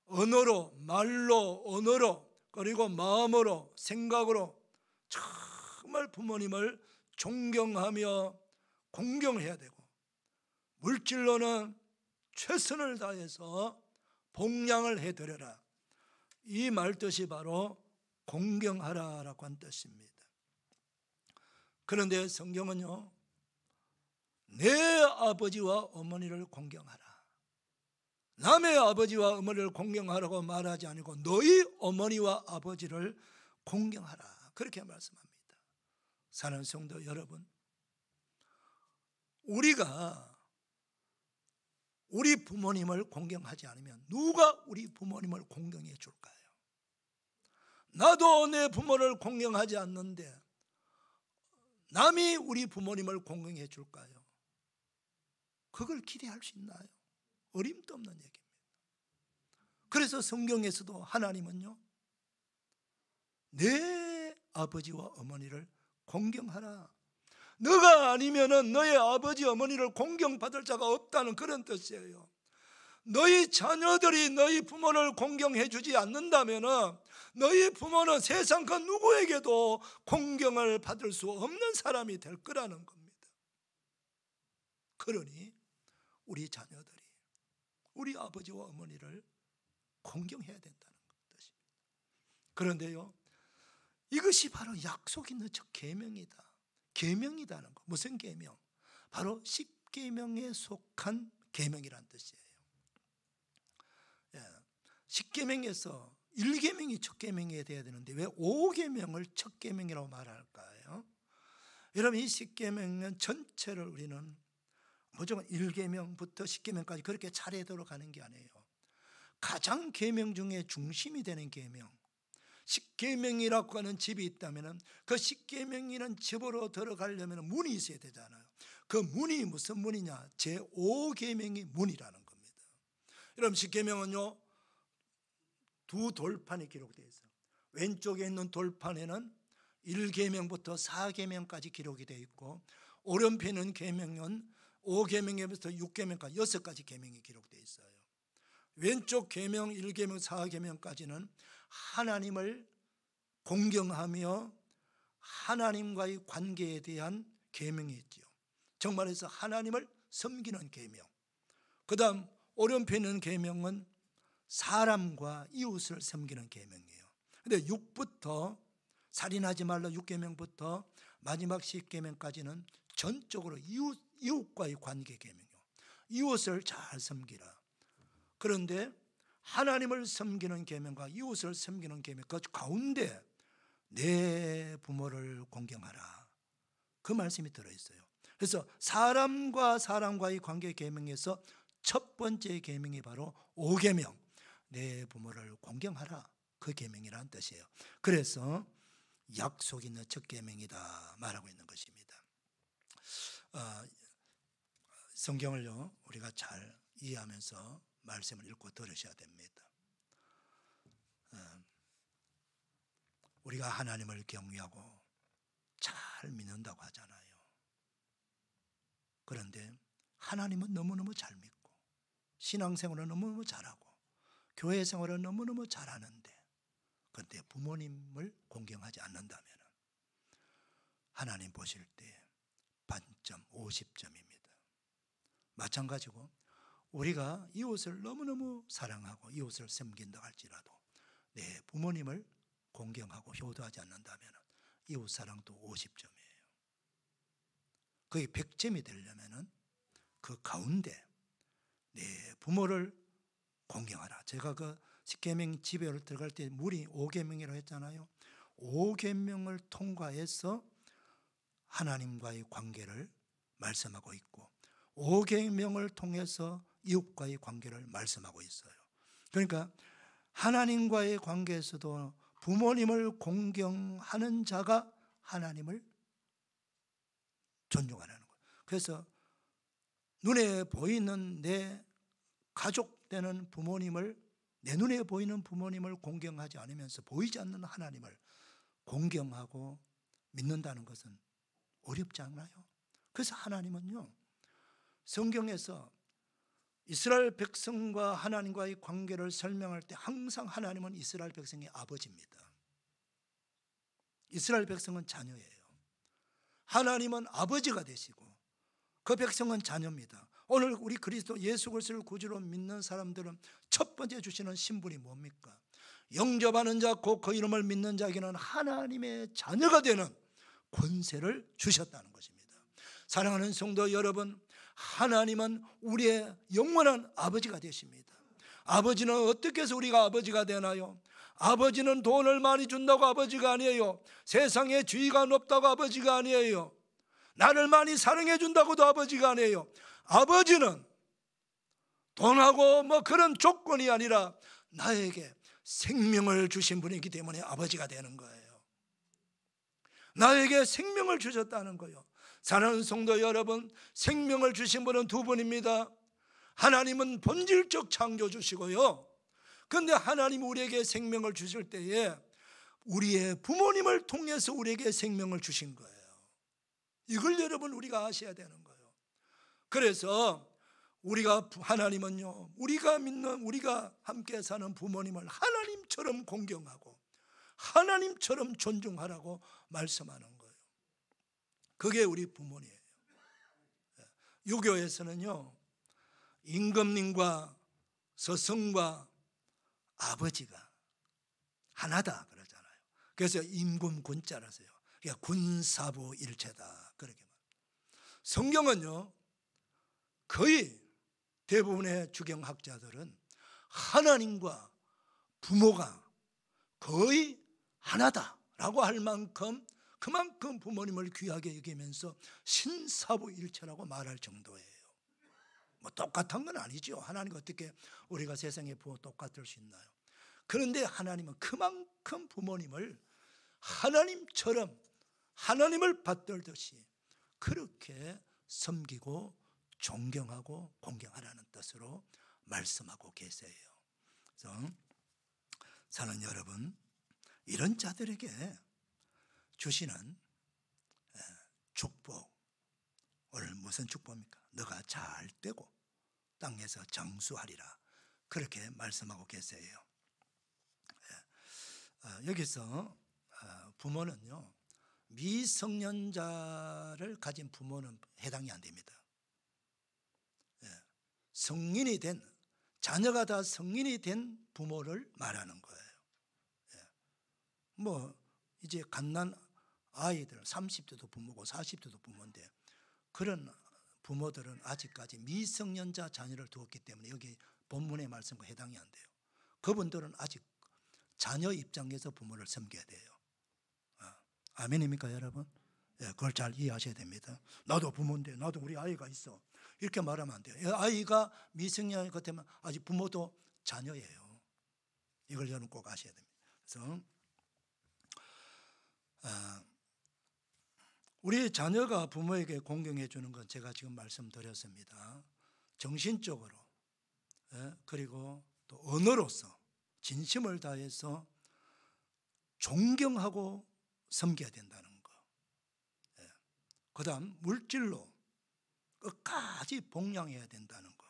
Speaker 1: 언어로, 말로, 언어로, 그리고 마음으로, 생각으로 정말 부모님을 존경하며 공경해야 되고, 물질로는 최선을 다해서 봉양을 해드려라. 이 말뜻이 바로 공경하라라고 한 뜻입니다. 그런데 성경은요, 내 아버지와 어머니를 공경하라, 남의 아버지와 어머니를 공경하라고 말하지 않고 너희 어머니와 아버지를 공경하라, 그렇게 말씀합니다. 사랑하는 성도 여러분, 우리가 우리 부모님을 공경하지 않으면 누가 우리 부모님을 공경해 줄까요? 나도 내 부모를 공경하지 않는데 남이 우리 부모님을 공경해 줄까요? 그걸 기대할 수 있나요? 어림도 없는 얘기입니다. 그래서 성경에서도 하나님은요, 내 아버지와 어머니를 공경하라. 너가 아니면은 너의 아버지 어머니를 공경받을 자가 없다는 그런 뜻이에요. 너희 자녀들이 너희 부모를 공경해 주지 않는다면은 너희 부모는 세상 그 누구에게도 공경을 받을 수 없는 사람이 될 거라는 겁니다. 그러니 우리 자녀들이 우리 아버지와 어머니를 공경해야 된다는 뜻입니다. 그런데요, 이것이 바로 약속 있는 첫 계명이다. 계명이라는 거. 무슨 계명? 바로 10계명에 속한 계명이라는 뜻이에요. 10계명에서 1계명이 첫 계명이 돼야 되는데 왜 5계명을 첫 계명이라고 말할까요? 여러분, 이 10계명은 전체를 우리는 무조건 1계명부터 10계명까지 그렇게 차례대로 가는 게 아니에요. 가장 계명 중에 중심이 되는 계명, 10계명이라고 하는 집이 있다면 그 10계명이라는 집으로 들어가려면 문이 있어야 되잖아요. 그 문이 무슨 문이냐? 제5계명이 문이라는 겁니다. 여러분, 10계명은요, 두 돌판이 기록되어 있어요. 왼쪽에 있는 돌판에는 1계명부터 4계명까지 기록이 되어 있고, 오른편에 있는 계명은 5계명에부터 6계명까지 6가지 계명이 기록되어 있어요. 왼쪽 계명 1계명 4계명까지는 하나님을 공경하며 하나님과의 관계에 대한 계명이 있죠. 정말해서 하나님을 섬기는 계명. 그 다음 오른편에 있는 계명은 사람과 이웃을 섬기는 계명이에요. 근데 6부터 살인하지 말라 6계명부터 마지막 10계명까지는 전적으로 이웃과의 관계 계명이요. 이웃을 잘 섬기라. 그런데 하나님을 섬기는 계명과 이웃을 섬기는 계명, 그 가운데 내 부모를 공경하라, 그 말씀이 들어있어요. 그래서 사람과 사람과의 관계 계명에서 첫 번째 계명이 바로 5계명, 내 부모를 공경하라, 그 계명이라는 뜻이에요. 그래서 약속 있는 첫 계명이다 말하고 있는 것입니다. 성경을요 우리가 잘 이해하면서 말씀을 읽고 들으셔야 됩니다. 우리가 하나님을 경외하고 잘 믿는다고 하잖아요. 그런데 하나님은 너무너무 잘 믿고 신앙생활은 너무너무 잘하고 교회 생활은 너무너무 잘하는데, 그런데 부모님을 공경하지 않는다면 하나님 보실 때 반점 50점입니다. 마찬가지고 우리가 이웃을 너무너무 사랑하고 이웃을 섬긴다 할지라도 내 부모님을 공경하고 효도하지 않는다면 이웃 사랑도 50점이에요. 거의 100점이 되려면 그 가운데 내 부모를 공경하라. 제가 그 10계명 지배를 들어갈 때 물이 5계명이라고 했잖아요. 5계명을 통과해서 하나님과의 관계를 말씀하고 있고 5계명을 통해서 이웃과의 관계를 말씀하고 있어요. 그러니까 하나님과의 관계에서도 부모님을 공경하는 자가 하나님을 존중하는 거예요. 그래서 눈에 보이는 내 가족 되는 부모님을, 내 눈에 보이는 부모님을 공경하지 않으면서 보이지 않는 하나님을 공경하고 믿는다는 것은 어렵지 않나요? 그래서 하나님은요 성경에서 이스라엘 백성과 하나님과의 관계를 설명할 때 항상 하나님은 이스라엘 백성의 아버지입니다. 이스라엘 백성은 자녀예요. 하나님은 아버지가 되시고 그 백성은 자녀입니다. 오늘 우리 그리스도 예수 그리스도를 구주로 믿는 사람들은 첫 번째 주시는 신분이 뭡니까? 영접하는 자 곧 그 이름을 믿는 자에게는 하나님의 자녀가 되는 권세를 주셨다는 것입니다. 사랑하는 성도 여러분, 하나님은 우리의 영원한 아버지가 되십니다. 아버지는 어떻게 해서 우리가 아버지가 되나요? 아버지는 돈을 많이 준다고 아버지가 아니에요. 세상에 지위가 높다고 아버지가 아니에요. 나를 많이 사랑해 준다고도 아버지가 아니에요. 아버지는 돈하고 뭐 그런 조건이 아니라 나에게 생명을 주신 분이기 때문에 아버지가 되는 거예요. 나에게 생명을 주셨다는 거예요. 사랑하는 성도 여러분, 생명을 주신 분은 두 분입니다. 하나님은 본질적 창조주시고요. 그런데 하나님 우리에게 생명을 주실 때에 우리의 부모님을 통해서 우리에게 생명을 주신 거예요. 이걸 여러분 우리가 아셔야 되는 거예요. 그래서 우리가 하나님은요 우리가 믿는 우리가 함께 사는 부모님을 하나님처럼 공경하고 하나님처럼 존중하라고 말씀하는 거예요. 그게 우리 부모님이에요. 유교에서는요 임금님과 서성과 아버지가 하나다 그러잖아요. 그래서 임금군자라서요. 그러니까 군사부 일체다 그렇게 말합니다. 성경은요 거의 대부분의 주경학자들은 하나님과 부모가 거의 하나다라고 할 만큼 그만큼 부모님을 귀하게 여기면서 신사부 일체라고 말할 정도예요. 뭐 똑같은 건 아니죠. 하나님과 어떻게 우리가 세상에 부모 똑같을 수 있나요? 그런데 하나님은 그만큼 부모님을 하나님처럼 하나님을 받들듯이 그렇게 섬기고 존경하고 공경하라는 뜻으로 말씀하고 계세요. 그래서 사는 여러분, 이런 자들에게 주시는 축복, 오늘 무슨 축복입니까? 너가 잘 되고 땅에서 장수하리라 그렇게 말씀하고 계세요. 여기서 부모는요 미성년자를 가진 부모는 해당이 안 됩니다. 성인이 된 자녀가 다 성인이 된 부모를 말하는 거예요. 뭐 이제 갓난 아이들 30대도 부모고 40대도 부모인데 그런 부모들은 아직까지 미성년자 자녀를 두었기 때문에 여기 본문의 말씀과 해당이 안 돼요. 그분들은 아직 자녀 입장에서 부모를 섬겨야 돼요. 아멘입니까 여러분? 그걸 잘 이해하셔야 됩니다. 나도 부모인데 나도 우리 아이가 있어 이렇게 말하면 안 돼요. 아이가 미성년 같으면 아직 부모도 자녀예요. 이걸 여러분 꼭 아셔야 됩니다. 그래서 우리 자녀가 부모에게 공경해 주는 건 제가 지금 말씀드렸습니다. 정신적으로 그리고 또 언어로서 진심을 다해서 존경하고 섬겨야 된다는 거. 그 다음 물질로 끝까지 복양해야 된다는 거.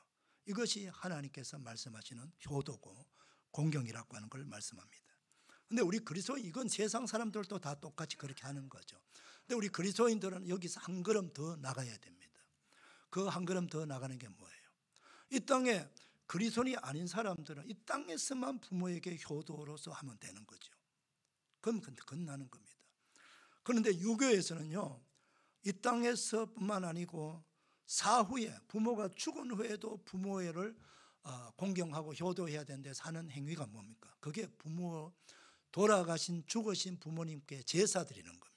Speaker 1: 이것이 하나님께서 말씀하시는 효도고 공경이라고 하는 걸 말씀합니다. 근데 우리 그리스도인, 이건 세상 사람들도 다 똑같이 그렇게 하는 거죠. 근데 우리 그리스도인들은 여기서 한 걸음 더 나가야 됩니다. 그 한 걸음 더 나가는 게 뭐예요? 이 땅에 그리스도인이 아닌 사람들은 이 땅에서만 부모에게 효도로서 하면 되는 거죠. 그럼 끝나는 겁니다. 그런데 유교에서는요, 이 땅에서뿐만 아니고 사후에, 부모가 죽은 후에도 부모를 공경하고 효도해야 되는데 사는 행위가 뭡니까? 그게 돌아가신 죽으신 부모님께 제사 드리는 겁니다.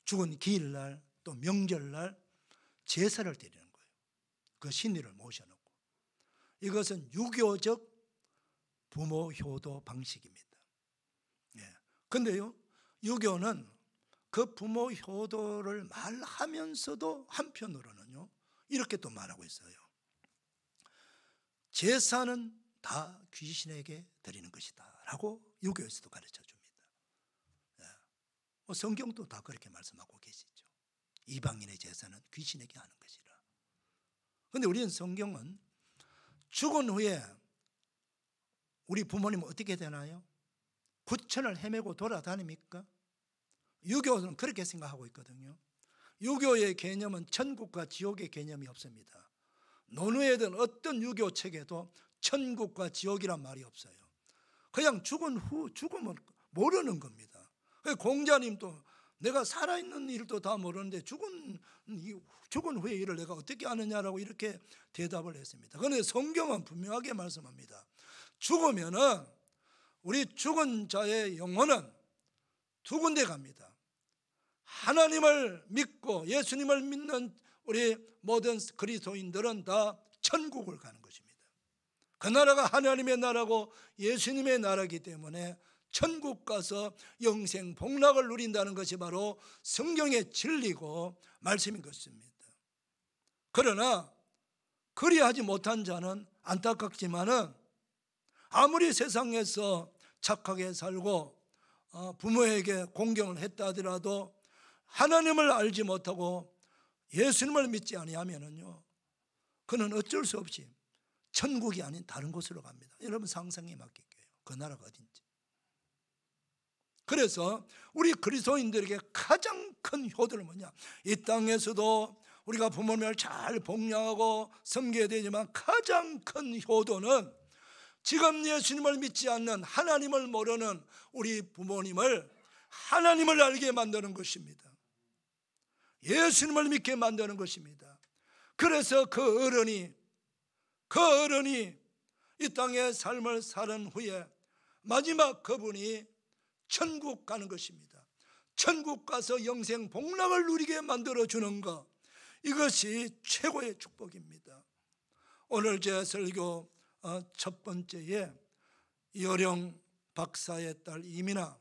Speaker 1: 죽은 기일날 또 명절날 제사를 드리는 거예요. 그 신의를 모셔놓고. 이것은 유교적 부모 효도 방식입니다. 그런데요, 유교는 그 부모 효도를 말하면서도 한편으로는요, 이렇게 또 말하고 있어요. 제사는 다 귀신에게 드리는 것이다 라고 유교에서도 가르쳐 줍니다. 성경도 다 그렇게 말씀하고 계시죠. 이방인의 제사는 귀신에게 하는 것이라. 그런데 우리는 성경은 죽은 후에 우리 부모님은 어떻게 되나요? 구천을 헤매고 돌아다닙니까? 유교는 그렇게 생각하고 있거든요. 유교의 개념은 천국과 지옥의 개념이 없습니다. 논어에 든 어떤 유교 책에도 천국과 지옥이란 말이 없어요. 그냥 죽은 후 죽음을 모르는 겁니다. 공자님도 내가 살아있는 일도 다 모르는데 죽은 후의 일을 내가 어떻게 아느냐라고 이렇게 대답을 했습니다. 그런데 성경은 분명하게 말씀합니다. 죽으면은 우리 죽은 자의 영혼은 두 군데 갑니다. 하나님을 믿고 예수님을 믿는 우리 모든 그리스도인들은 다 천국을 가는 것입니다. 그 나라가 하나님의 나라고 예수님의 나라이기 때문에 천국 가서 영생 복락을 누린다는 것이 바로 성경의 진리고 말씀인 것입니다. 그러나 그리하지 못한 자는 안타깝지만은 아무리 세상에서 착하게 살고 부모에게 공경을 했다 하더라도 하나님을 알지 못하고 예수님을 믿지 아니하면은요, 그는 어쩔 수 없이 천국이 아닌 다른 곳으로 갑니다. 여러분 상상에 맡길게요. 그 나라가 어딘지. 그래서 우리 그리스도인들에게 가장 큰 효도는 뭐냐? 이 땅에서도 우리가 부모님을 잘 복양하고 섬겨야 되지만 가장 큰 효도는 지금 예수님을 믿지 않는, 하나님을 모르는 우리 부모님을 하나님을 알게 만드는 것입니다. 예수님을 믿게 만드는 것입니다. 그래서 그 어른이 이 땅의 삶을 사는 후에 마지막 그분이 천국 가는 것입니다. 천국 가서 영생 복락을 누리게 만들어주는 것, 이것이 최고의 축복입니다. 오늘 제 설교 첫 번째에 여령 박사의 딸 이민아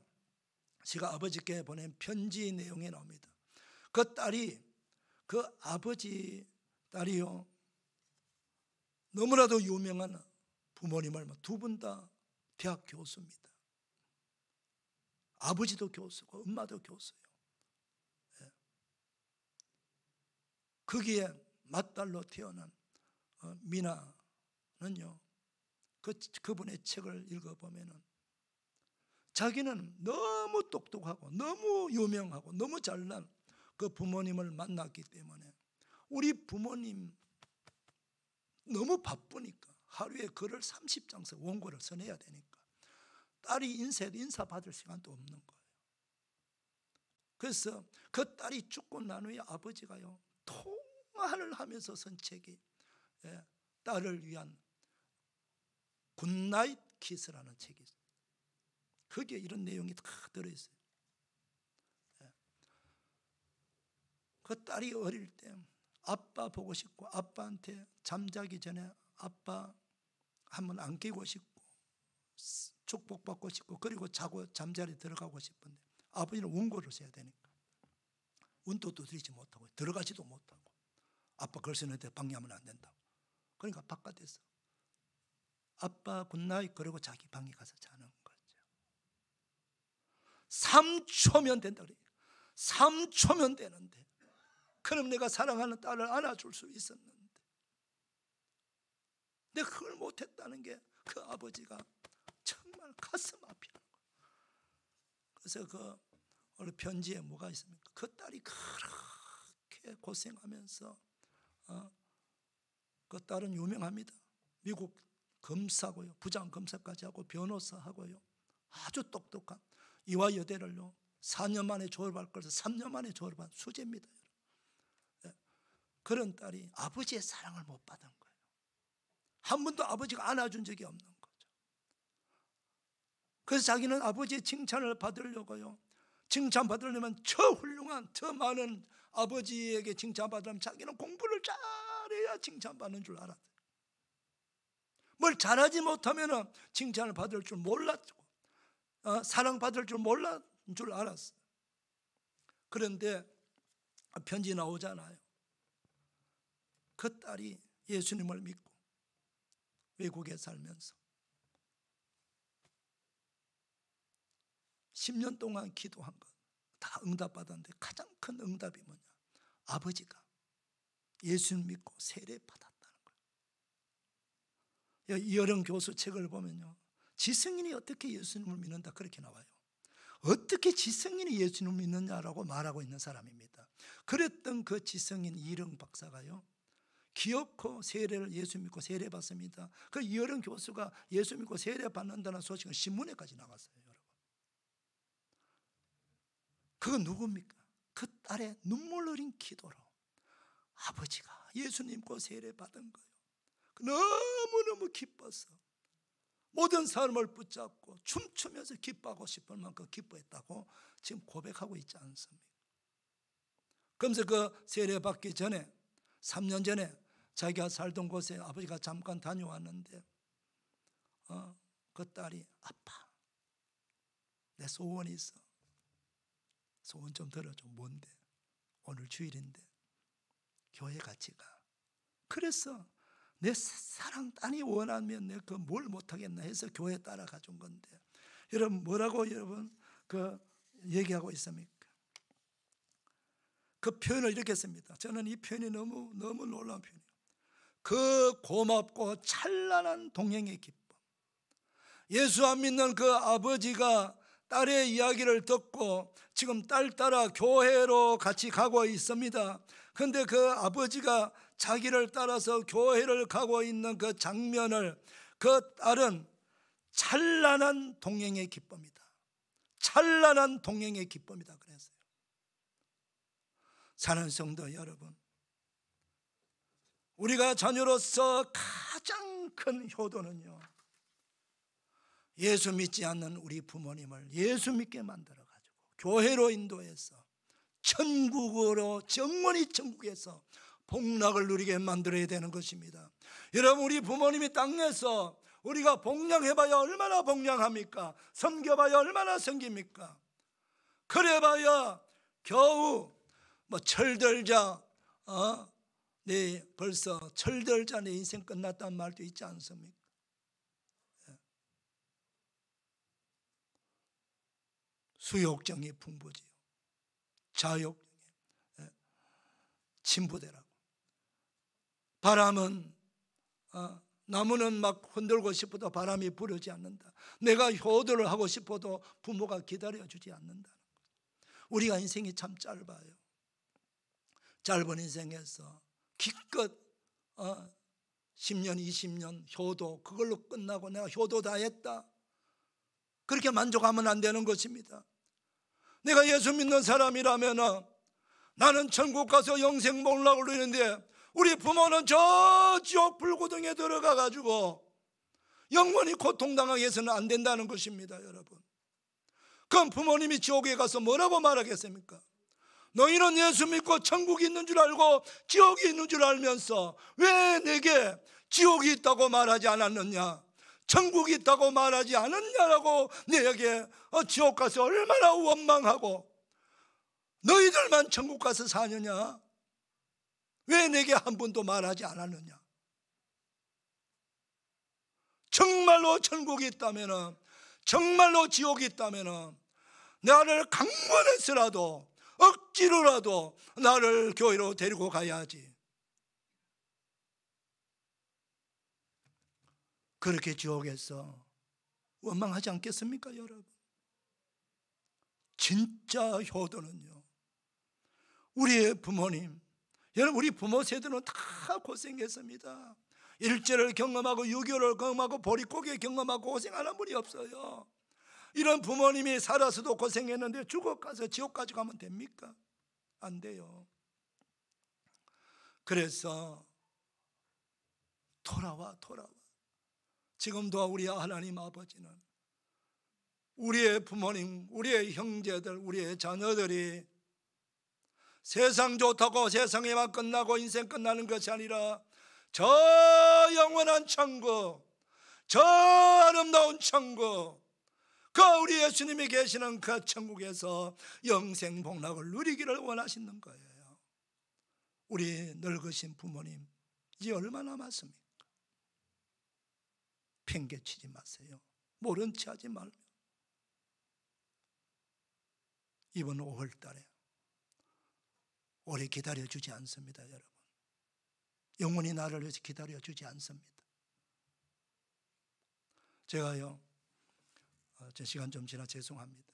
Speaker 1: 씨가 아버지께 보낸 편지 내용이 나옵니다. 그 딸이, 그 아버지 딸이요, 너무나도 유명한 부모님을 두 분 다 대학 교수입니다. 아버지도 교수고 엄마도 교수예요. 거기에 맏딸로 태어난 미나는요, 그분의 책을 읽어보면은 자기는 너무 똑똑하고 너무 유명하고 너무 잘난 그 부모님을 만났기 때문에 우리 부모님 너무 바쁘니까 하루에 글을 30장 써 원고를 써내야 되니까 딸이 인사 받을 시간도 없는 거예요. 그래서 그 딸이 죽고 난 후에 아버지가요, 통화를 하면서 쓴 책이 딸을 위한 굿나잇 키스라는 책이 있어요. 거기에 이런 내용이 다 들어있어요. 그 딸이 어릴 때 아빠 보고 싶고 아빠한테 잠자기 전에 아빠 한번 안기고 싶고 축복받고 싶고 그리고 자고 잠자리 들어가고 싶은데 아버지는 운고를 써야 되니까 운도 두드리지 못하고 들어가지도 못하고 아빠 걸쓰는데 방해하면 안 된다고. 그러니까 바깥에서 아빠 굿나잇 그러고 자기 방에 가서 자는 거죠. 3초면 된다 그래요. 3초면 되는데 그럼 내가 사랑하는 딸을 안아줄 수 있었는데 내가 그걸 못했다는 게 그 아버지가 정말 가슴 아프는 거예요. 그래서 그 오늘 편지에 뭐가 있습니까? 그 딸이 그렇게 고생하면서 그 딸은 유명합니다. 미국 검사고요, 부장 검사까지 하고 변호사 하고요, 아주 똑똑한 이화여대를요 4년 만에 졸업할 것을 3년 만에 졸업한 수재입니다. 그런 딸이 아버지의 사랑을 못 받은 거예요. 한 번도 아버지가 안아준 적이 없는 거죠. 그래서 자기는 아버지의 칭찬을 받으려고요, 칭찬받으려면 저 훌륭한 저 많은 아버지에게 칭찬받으려면 자기는 공부를 잘해야 칭찬받는 줄 알았어요. 뭘 잘하지 못하면 칭찬을 받을 줄 몰랐고 사랑받을 줄 몰랐는 줄 알았어요. 그런데 편지 나오잖아요. 그 딸이 예수님을 믿고 외국에 살면서 10년 동안 기도한 것 다 응답받았는데 가장 큰 응답이 뭐냐? 아버지가 예수님 믿고 세례 받았다는 거예요. 이어른 교수 책을 보면요, 지성인이 어떻게 예수님을 믿는다 그렇게 나와요. 어떻게 지성인이 예수님을 믿느냐라고 말하고 있는 사람입니다. 그랬던 그 지성인 이령 박사가요, 기어코 세례를 예수 믿고 세례 받습니다. 그 이어른 교수가 예수 믿고 세례 받는다는 소식은 신문에까지 나갔어요. 여러분, 그건 누굽니까? 그 딸의 눈물 어린 기도로 아버지가 예수님 믿고 세례 받은 거예요. 너무너무 기뻐서 모든 사람을 붙잡고 춤추면서 기뻐하고 싶을 만큼 기뻐했다고 지금 고백하고 있지 않습니까? 그러면서 그 세례 받기 전에 3년 전에 자기가 살던 곳에 아버지가 잠깐 다녀왔는데 그 딸이 아빠 내 소원이 있어. 소원 좀 들어줘. 뭔데? 오늘 주일인데 교회 같이 가. 그래서 내 사랑 딸이 원하면 내가 그 뭘 못하겠나 해서 교회 따라가 준 건데, 여러분 뭐라고 여러분 그 얘기하고 있습니까? 그 표현을 이렇게 씁니다. 저는 이 표현이 너무 놀라운 표현이에요. 그 고맙고 찬란한 동행의 기쁨. 예수 안 믿는 그 아버지가 딸의 이야기를 듣고 지금 딸 따라 교회로 같이 가고 있습니다. 그런데 그 아버지가 자기를 따라서 교회를 가고 있는 그 장면을 그 딸은 찬란한 동행의 기쁨이다. 찬란한 동행의 기쁨이다 그랬어요. 사랑하는 성도 여러분, 우리가 자녀로서 가장 큰 효도는요, 예수 믿지 않는 우리 부모님을 예수 믿게 만들어가지고 교회로 인도해서 천국으로, 영원히 천국에서 복락을 누리게 만들어야 되는 것입니다. 여러분, 우리 부모님이 땅에서 우리가 복락해봐야 얼마나 복락합니까? 섬겨봐야 얼마나 섬깁니까? 그래봐야 겨우 뭐 철들자, 네 벌써 철들자 내 인생 끝났다는 말도 있지 않습니까? 수욕정이 풍부지요. 자욕정이 침부되라고. 바람은 나무는 막 흔들고 싶어도 바람이 부르지 않는다. 내가 효도를 하고 싶어도 부모가 기다려주지 않는다는 거죠. 우리가 인생이 참 짧아요. 짧은 인생에서 기껏 10년 20년 효도, 그걸로 끝나고 내가 효도 다 했다, 그렇게 만족하면 안 되는 것입니다. 내가 예수 믿는 사람이라면 나는 천국 가서 영생 복락을 누리는데 우리 부모는 저 지옥 불구덩이에 들어가 가지고 영원히 고통당하게 해서는 안 된다는 것입니다. 여러분, 그럼 부모님이 지옥에 가서 뭐라고 말하겠습니까? 너희는 예수 믿고 천국이 있는 줄 알고 지옥이 있는 줄 알면서 왜 내게 지옥이 있다고 말하지 않았느냐? 천국이 있다고 말하지 않았냐라고 너에게 지옥 가서 얼마나 원망하고 너희들만 천국 가서 사느냐? 왜 내게 한 번도 말하지 않았느냐? 정말로 천국이 있다면, 정말로 지옥이 있다면 나를 강권해서라도 억지로라도 나를 교회로 데리고 가야지. 그렇게 지옥에서 원망하지 않겠습니까, 여러분? 진짜 효도는요, 우리의 부모님, 여러분, 우리 부모 세대는 다 고생했습니다. 일제를 경험하고 6.25를 경험하고 보릿고개 경험하고 고생하는 분이 없어요. 이런 부모님이 살아서도 고생했는데 죽어가서 지옥까지 가면 됩니까? 안 돼요. 그래서 돌아와. 지금도 우리 하나님 아버지는 우리의 부모님, 우리의 형제들, 우리의 자녀들이 세상 좋다고 세상에만 끝나고 인생 끝나는 것이 아니라 저 영원한 천국, 저 아름다운 천국, 그 우리 예수님이 계시는 그 천국에서 영생 복락을 누리기를 원하시는 거예요. 우리 늙으신 부모님 이제 얼마 남았습니까? 팽개치지 마세요. 모른 체 하지 말고. 이번 5월 달에 오래 기다려주지 않습니다, 여러분. 영원히 나를 위해서 기다려주지 않습니다. 제가요, 제 시간 좀 지나 죄송합니다.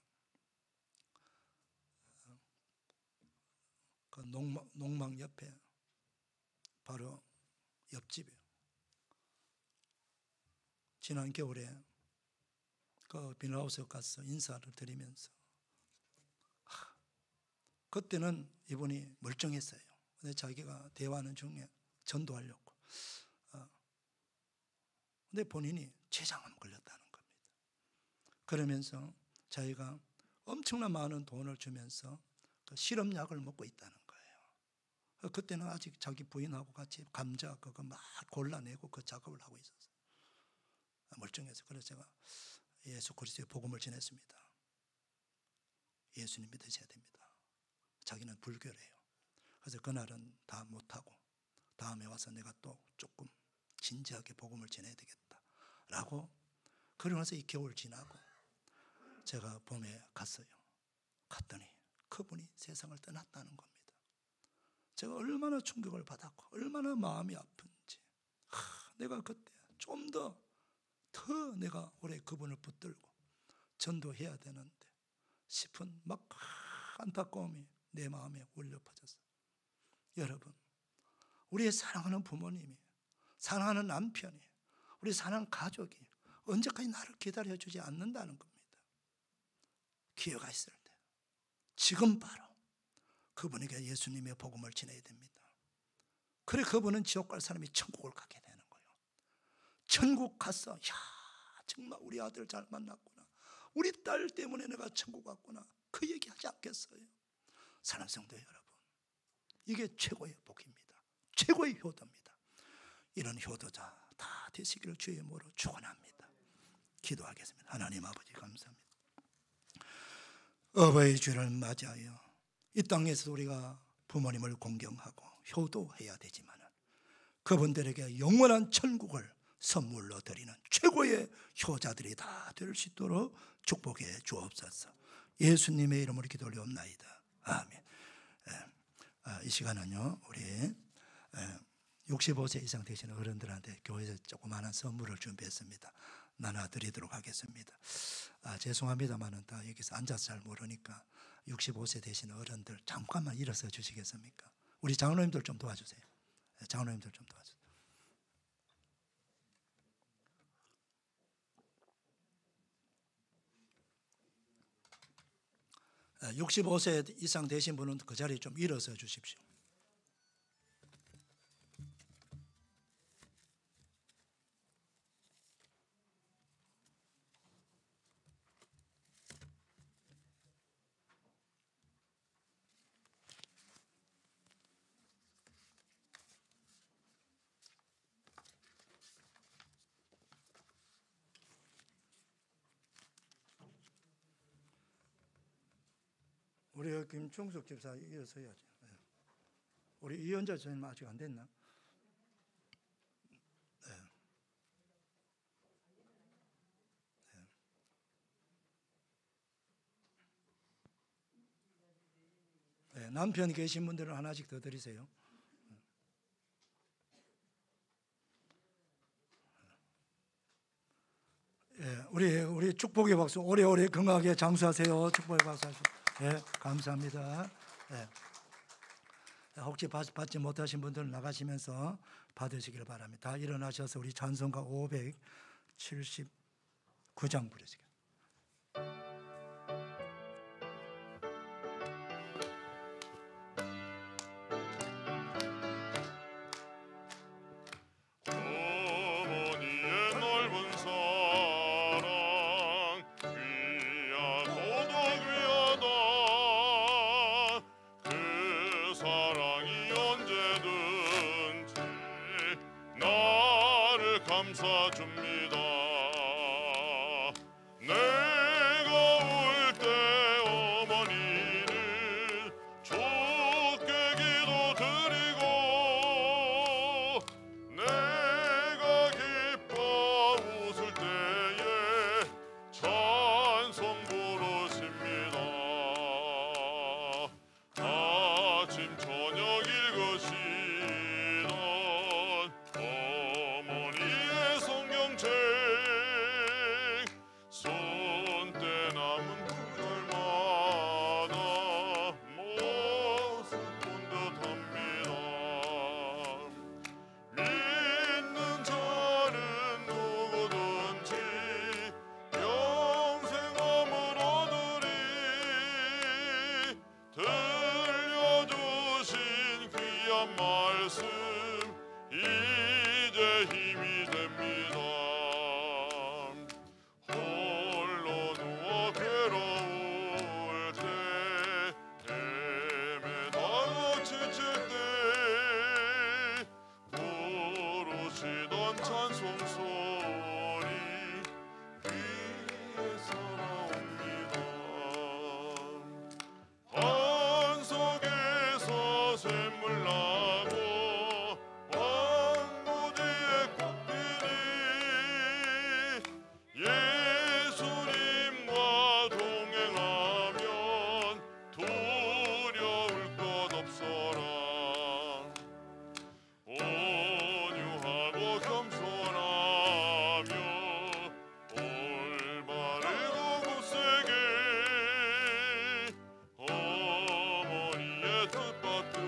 Speaker 1: 그 농막 옆에 바로 옆집에 지난 겨울에 그 비닐하우스에 가서 인사를 드리면서 그때는 이분이 멀쩡했어요. 근데 자기가 대화하는 중에 전도하려고 근데 본인이 췌장암 걸렸다는 겁니다. 그러면서 자기가 엄청난 많은 돈을 주면서 그 실험약을 먹고 있다는 거예요. 그때는 아직 자기 부인하고 같이 감자 그거 막 골라내고 그 작업을 하고 있었어요. 멀쩡해서. 그래서 제가 예수 그리스도의 복음을 전했습니다. 예수님 믿으셔야 됩니다. 자기는 불교래요. 그래서 그날은 다 못하고 다음에 와서 내가 또 조금 진지하게 복음을 전해야 되겠다 라고, 그러고 나서 이 겨울 지나고 제가 봄에 갔어요. 갔더니 그분이 세상을 떠났다는 겁니다. 제가 얼마나 충격을 받았고 얼마나 마음이 아픈지, 내가 그때 좀 더 내가 올해 그분을 붙들고 전도해야 되는데 싶은 막 안타까움이 내 마음에 울려 퍼졌어요. 여러분, 우리의 사랑하는 부모님이, 사랑하는 남편이, 우리 사랑하는 가족이 언제까지 나를 기다려주지 않는다는 겁니다. 기회가 있을 때 지금 바로 그분에게 예수님의 복음을 전해야 됩니다. 그래 그분은 지옥 갈 사람이 천국을 가게 되는 거예요. 천국 가서 야 정말 우리 아들 잘 만났구나, 우리 딸 때문에 내가 천국 갔구나, 그 얘기하지 않겠어요? 사랑하는 성도 여러분, 이게 최고의 복입니다. 최고의 효도입니다. 이런 효도자 다 되시기를 주의 이름으로 축원합니다. 기도하겠습니다. 하나님 아버지 감사합니다. 어버이 주를 맞이하여 이 땅에서 우리가 부모님을 공경하고 효도해야 되지만 그분들에게 영원한 천국을 선물로 드리는 최고의 효자들이 다 될 수 있도록 축복해 주옵소서. 예수님의 이름으로 기도 올리옵나이다. 아멘. 이 시간은요, 우리 65세 이상 되시는 어른들한테 교회에서 조그마한 선물을 준비했습니다. 나눠드리도록 하겠습니다. 죄송합니다만은 다 여기서 앉아서 잘 모르니까 65세 되시는 어른들 잠깐만 일어서 주시겠습니까? 우리 장로님들 좀 도와주세요. 장로님들 좀 도와주세요. 65세 이상 되신 분은 그 자리에 좀 일어서 주십시오. 우리 김종숙 집사 이어서 해야죠. 우리 이현자 전님 아직 안 됐나? 네, 남편 계신 분들은 하나씩 더 드리세요. 예, 우리 축복의 박수 오래오래 건강하게 장수하세요. 축복의 박수 하시고. 예, 감사합니다. 예. 혹시 받지 못하신 분들은 나가시면서 받으시길 바랍니다. 다 일어나셔서 우리 찬송가 579장 부르시길.
Speaker 2: 감사줍니다. 내가 울 때 어머니를 좋게 기도드리고 내가 기뻐 웃을 때에 찬송 부르십니다. 아침 저녁 읽으시던 성경책 손때 남은 구절마다 모습 본 듯합니다. 믿는 자는 누구든지 영생함을 얻으리. 들려주신 귀한 말씀 이제 힘이 됩니다. 홀로 누워 괴로울 때 헤매다가 지칠 때 부르시던 찬송 소리 귀에서 나옵니다. 반석에서 샘물 나고 예수님과 동행하면 두려울 것 없어라. 온유하고 겸손하며 올바르고 굳세게 어머니의 뜻받들어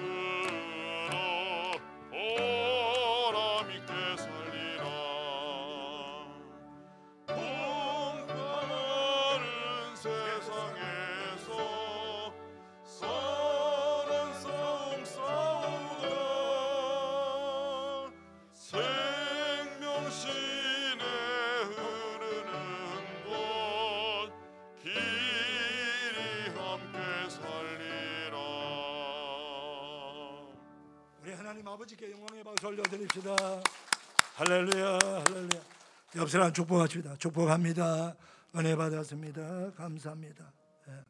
Speaker 2: 보람 있게 살리라. 세상에서 선한 싸움 싸우다 생명신에 흐르는 곳 길이 함께 살리라.
Speaker 1: 우리 하나님 아버지께 영광의 박수 올려드립시다. 할렐루야, 할렐루야. 옆 사람 축복하십니다. 축복합니다. 은혜 받았습니다. 감사합니다. 예.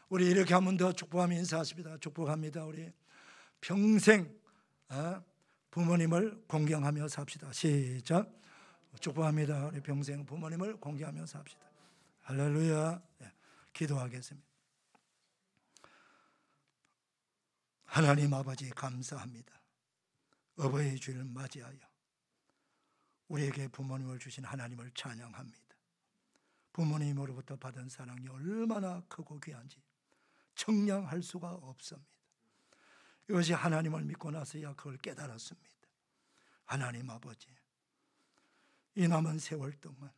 Speaker 1: 우리 이렇게 한 번 더 축복하며 인사하십니다. 축복합니다. 우리 평생 부모님을 공경하며 삽시다. 시작. 축복합니다. 우리 평생 부모님을 공경하며 삽시다. 할렐루야. 예. 기도하겠습니다. 하나님 아버지 감사합니다. 어버이 주일을 맞이하여 우리에게 부모님을 주신 하나님을 찬양합니다. 부모님으로부터 받은 사랑이 얼마나 크고 귀한지 청량할 수가 없습니다. 이것이 하나님을 믿고 나서야 그걸 깨달았습니다. 하나님 아버지, 이 남은 세월 동안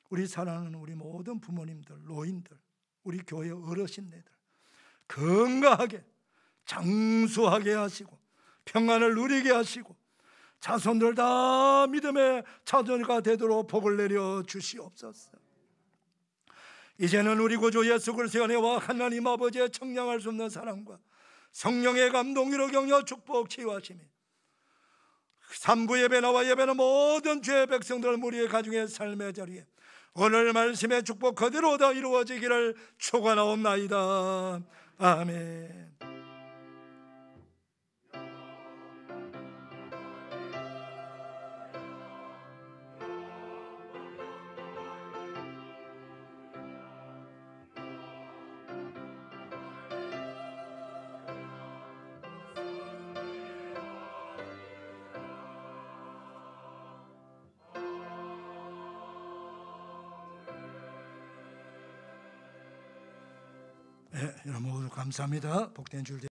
Speaker 1: 우리 사랑하는 우리 모든 부모님들, 노인들, 우리 교회 어르신네들 건강하게 장수하게 하시고 평안을 누리게 하시고 자손들 다 믿음의 자손가 되도록 복을 내려 주시옵소서. 이제는 우리 구주 예수 그리스도의 은혜와 하나님 아버지의 청량할 수 없는 사랑과 성령의 감동으로 격려 축복 치유하시며 3부 예배 나와 예배는 모든 죄의 백성들 무리의 가중의 삶의 자리에 오늘 말씀의 축복 그대로 다 이루어지기를 축원하옵나이다. 아멘. 네, 여러분 모두 감사합니다. 복된 줄